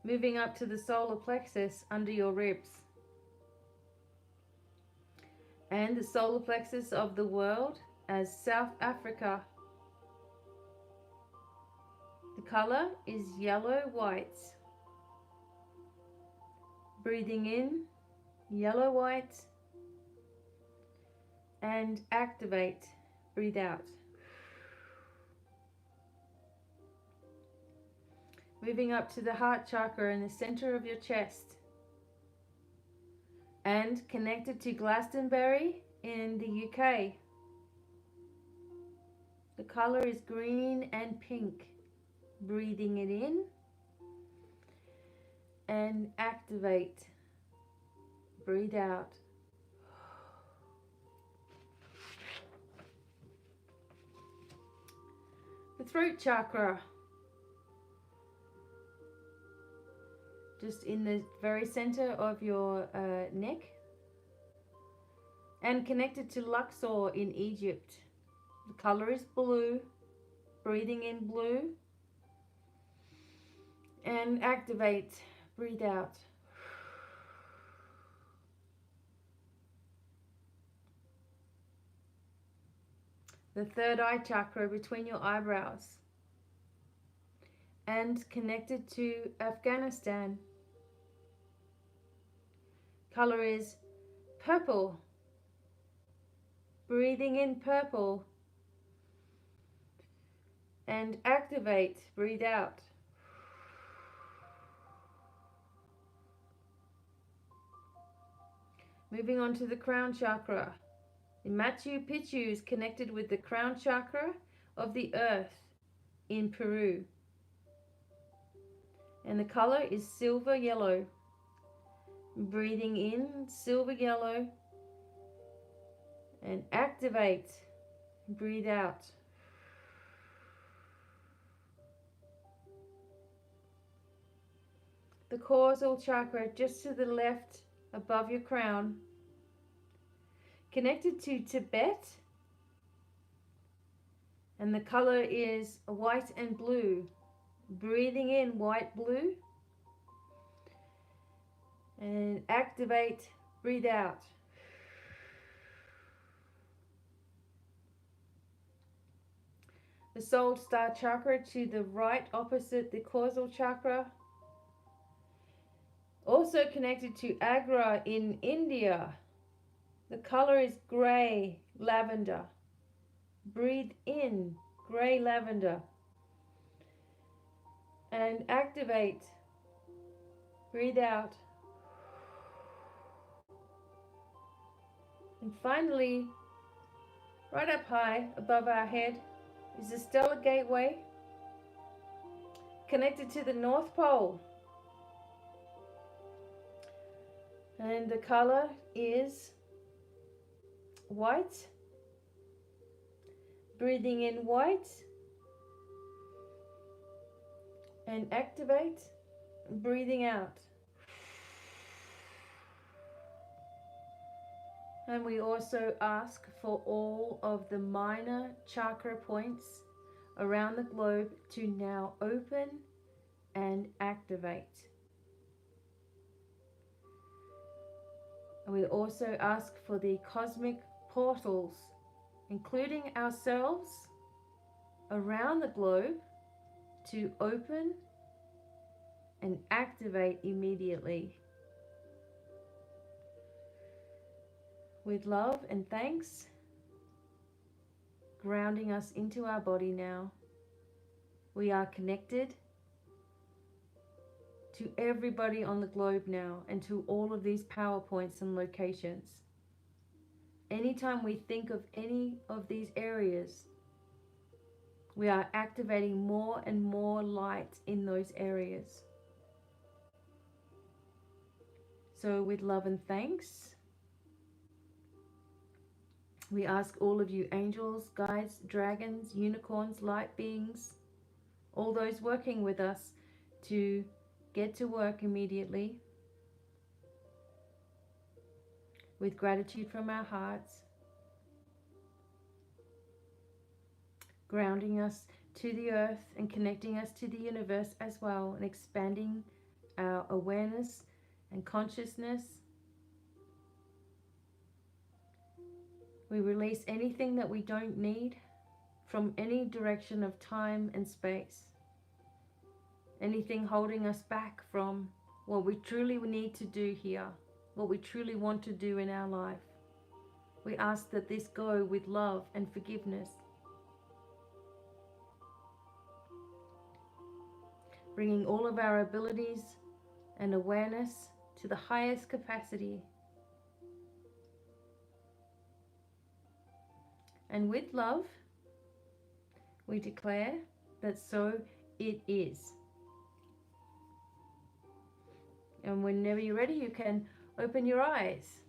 Moving up to the solar plexus under your ribs. And the solar plexus of the world as South Africa. The color is yellow-white. Breathing in, yellow-white, and activate. Breathe out. Moving up to the heart chakra in the center of your chest. And connected to Glastonbury in the UK. The color is green and pink. Breathing it in and activate. Breathe out. The throat chakra, just in the very center of your neck, and connected to Luxor in Egypt. The color is blue. Breathing in blue and activate. Breathe out. The third eye chakra between your eyebrows and connected to Afghanistan. Color is purple. Breathing in purple and activate. Breathe out. Moving on to the crown chakra. The Machu Picchu is connected with the crown chakra of the earth in Peru. And the color is silver yellow. Breathing in silver yellow and activate. Breathe out. the causal chakra just to the left above your crown, connected to Tibet, and the color is white and blue. Breathing in white, blue, and activate, breathe out. The soul star chakra to the right opposite the causal chakra, also connected to Agra in India. The color is gray lavender. Breathe in gray lavender and activate, breathe out. And finally, right up high above our head is the stellar gateway, connected to the North Pole. And the color is white. Breathing in white and activate, breathing out. And we also ask for all of the minor chakra points around the globe to now open and activate. And we also ask for the cosmic portals, including ourselves, around the globe to open and activate immediately. With love and thanks, grounding us into our body now. We are connected to everybody on the globe now and to all of these power points and locations. Anytime we think of any of these areas, we are activating more and more light in those areas. So with love and thanks, we ask all of you angels, guides, dragons, unicorns, light beings, all those working with us, to get to work immediately with gratitude from our hearts, grounding us to the earth and connecting us to the universe as well, and expanding our awareness and consciousness. We release anything that we don't need from any direction of time and space. Anything holding us back from what we truly need to do here, what we truly want to do in our life. We ask that this go with love and forgiveness. Bringing all of our abilities and awareness to the highest capacity. And with love, we declare that so it is. And whenever you're ready, you can open your eyes.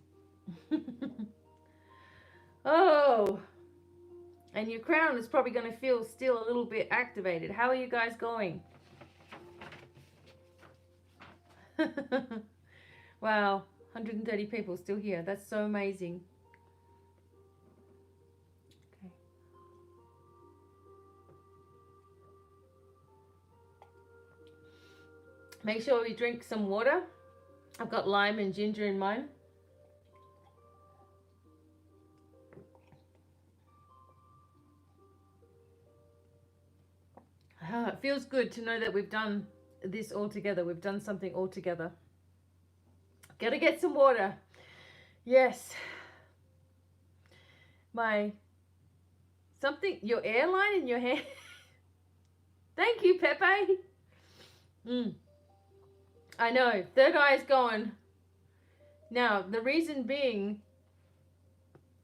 Oh, and your crown is probably going to feel still a little bit activated. How are you guys going? Wow, 130 people still here. That's so amazing. Okay. Make sure we drink some water. I've got lime and ginger in mine. It feels good to know that we've done this all together. We've done something all together. Gotta get some water. Yes. Your airline in your hand. Thank you, Pepe. I know, third eye is gone. Now, the reason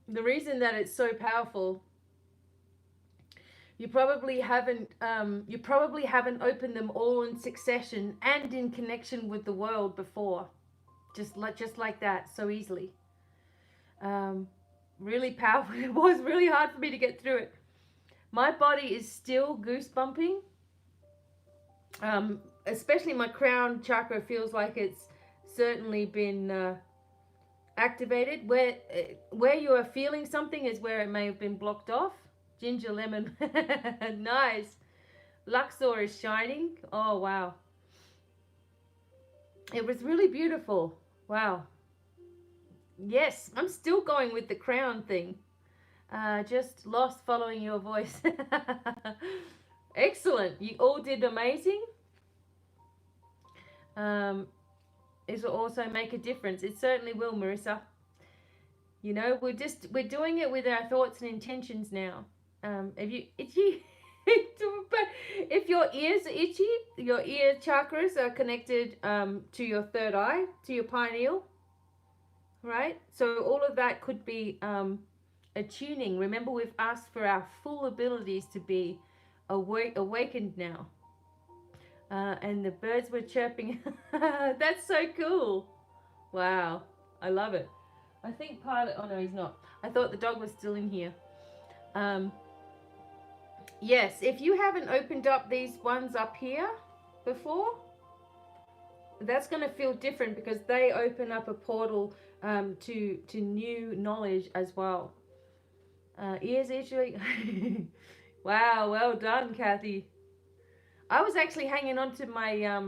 that it's so powerful, you probably haven't opened them all in succession and in connection with the world before, just like that, so easily. Really powerful. It was really hard for me to get through it. My body is still goosebumping. Especially my crown chakra feels like it's certainly been activated. Where you are feeling something is where it may have been blocked off. Ginger lemon. Nice. Luxor is shining. Oh, wow. It was really beautiful. Wow. Yes, I'm still going with the crown thing. Just lost following your voice. Excellent. You all did amazing. It will also make a difference. It certainly will, Marissa. You know, we're doing it with our thoughts and intentions now. If you itchy, if your ears are itchy, your ear chakras are connected to your third eye, to your pineal, right? So all of that could be attuning. Remember, we've asked for our full abilities to be awakened now. And the birds were chirping. That's so cool. Wow, I love it. I think Pilot, oh no, he's not. I thought the dog was still in here. Yes, if you haven't opened up these ones up here before, that's going to feel different because they open up a portal to new knowledge as well. Ears itchy. Wow, well done, Kathy. I was actually hanging on to my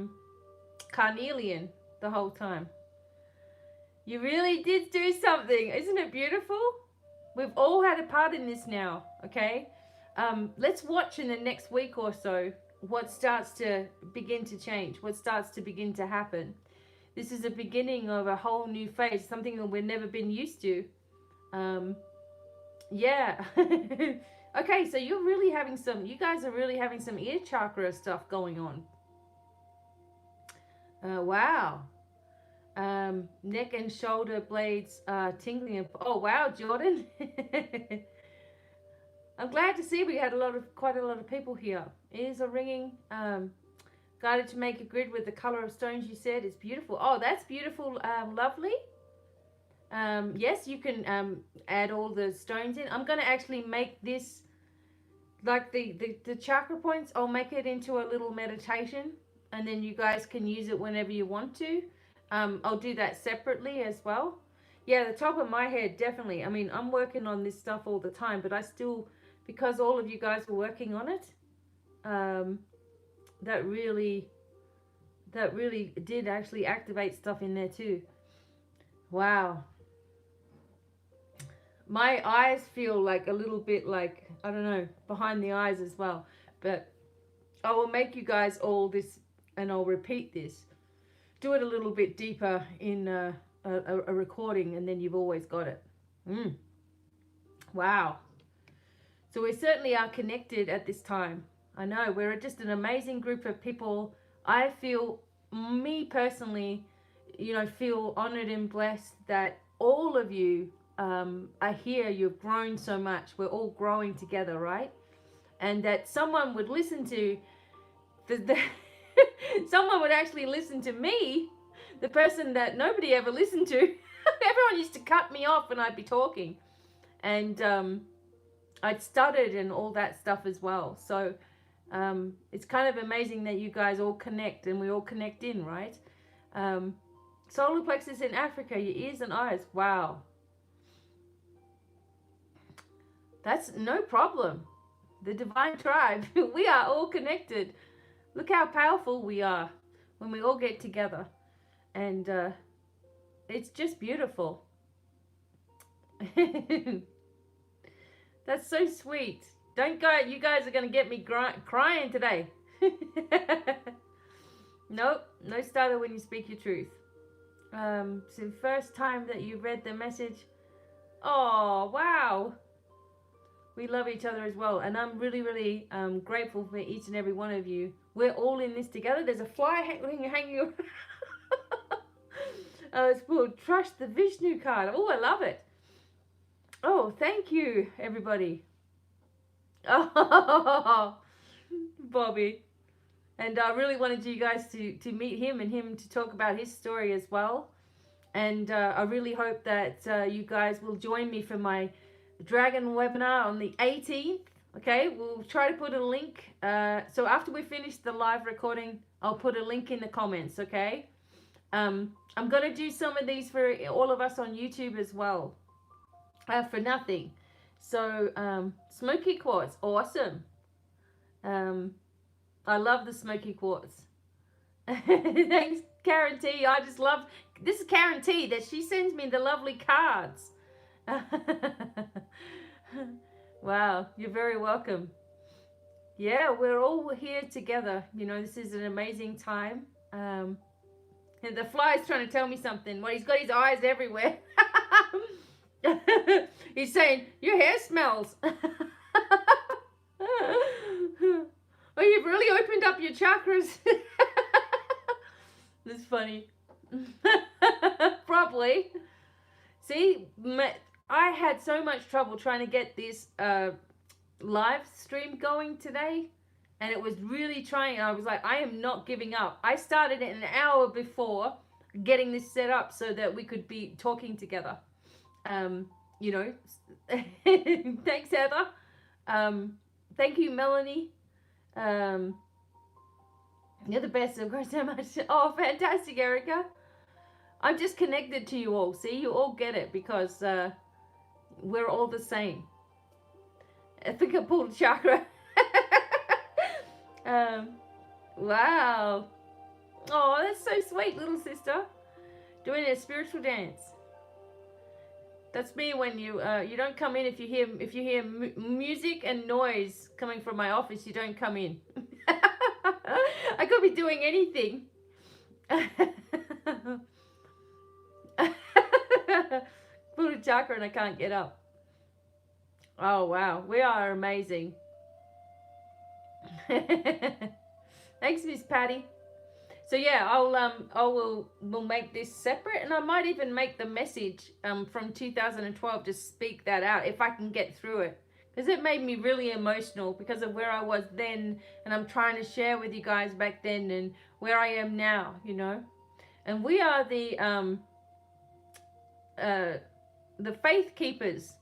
carnelian the whole time. You really did do something. Isn't it beautiful? We've all had a part in this now, okay? Let's watch in the next week or so what starts to begin to change, what starts to begin to happen. This is the beginning of a whole new phase, something that we've never been used to. Yeah. Okay, so you guys are really having some ear chakra stuff going on. Wow. Neck and shoulder blades tingling. Oh wow, Jordan. I'm glad to see we had quite a lot of people here. Ears are ringing. Guided to make a grid with the color of stones you said. It's beautiful. Oh, that's beautiful. Lovely. Yes, you can add all the stones in. I'm going to actually make this, like the chakra points, I'll make it into a little meditation. And then you guys can use it whenever you want to. I'll do that separately as well. Yeah, the top of my head, definitely. I mean, I'm working on this stuff all the time, but I still, because all of you guys are working on it, that really did actually activate stuff in there too. Wow. My eyes feel like a little bit like, I don't know, behind the eyes as well. But I will make you guys all this, and I'll repeat this. Do it a little bit deeper in a recording, and then you've always got it. Wow. So we certainly are connected at this time. I know, we're just an amazing group of people. I feel, me personally, you know, feel honored and blessed that all of you are here. You've grown so much. We're all growing together, right? And that someone would listen to someone would actually listen to me, the person that nobody ever listened to. Everyone used to cut me off when I'd be talking, and I'd stuttered and all that stuff as well. So it's kind of amazing that you guys all connect, and we all connect in, right? Solar plexus in Africa, your ears and eyes. Wow. That's no problem. The Devine tribe, we are all connected. Look how powerful we are when we all get together. And it's just beautiful. That's so sweet. Don't go, you guys are going to get me crying today. Nope, no starter when you speak your truth. So first time that you read the message. Oh, wow. We love each other as well. And I'm really, really grateful for each and every one of you. We're all in this together. There's a fly hanging around. It's called Trust the Vishnu card. Oh, I love it. Oh, thank you, everybody. Oh, Bobby. And I really wanted you guys to meet him and him to talk about his story as well. And I really hope that you guys will join me for my Dragon webinar on the 18th. Okay, we'll try to put a link. So after we finish the live recording, I'll put a link in the comments, okay? I'm going to do some of these for all of us on YouTube as well. For nothing. So, smoky quartz, awesome. I love the smoky quartz. Thanks, Karen T. I just love, this is Karen T, that she sends me the lovely cards. Wow, you're very welcome. Yeah, we're all here together. You know, this is an amazing time. And the fly is trying to tell me something. Well, he's got his eyes everywhere. He's saying, your hair smells. Oh, you've really opened up your chakras. That's funny. Probably. See, I had so much trouble trying to get this live stream going today. And it was really trying. I was like, I am not giving up. I started it an hour before getting this set up so that we could be talking together. You know, thanks, Heather. Thank you, Melanie. You're the best. Of course, so much. Oh, fantastic, Erica. I'm just connected to you all. See, you all get it because we're all the same. I think I pulled a chakra. Wow. Oh, that's so sweet, little sister. Doing a spiritual dance. That's me when you don't come in if you hear music and noise coming from my office. You don't come in. I could be doing anything. Pulled a chakra and I can't get up. Oh wow, we are amazing. Thanks, Miss Patty. So yeah, we'll make this separate, and I might even make the message from 2012 to speak that out if I can get through it, because it made me really emotional because of where I was then, and I'm trying to share with you guys back then and where I am now, you know. And we are the faith keepers.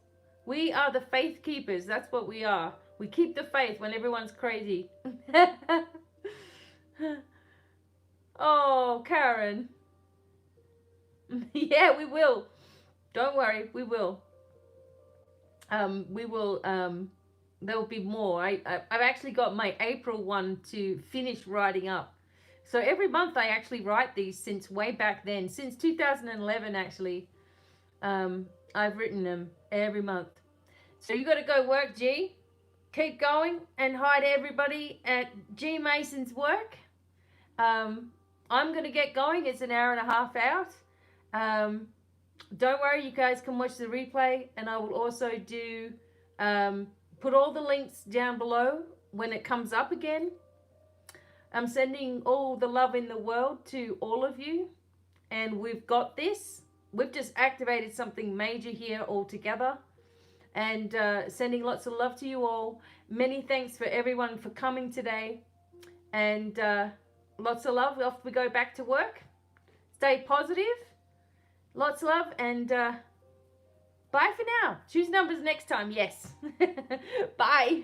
We are the faith keepers. That's what we are. We keep the faith when everyone's crazy. Oh, Karen. Yeah, we will. Don't worry, we will. There will be more. I've actually got my April one to finish writing up. So every month I actually write these since way back then. Since 2011, actually. I've written them every month. So you got to go work, G. Keep going, and hi to everybody at G Mason's work. I'm going to get going. It's an hour and a half out. Don't worry, you guys can watch the replay, and I will also do put all the links down below when it comes up again. I'm sending all the love in the world to all of you, and we've got this. We've just activated something major here all together, and sending lots of love to you all. Many thanks for everyone for coming today, and lots of love. Off we go back to work. Stay positive. Lots of love, and bye for now. Choose numbers next time. Yes. Bye.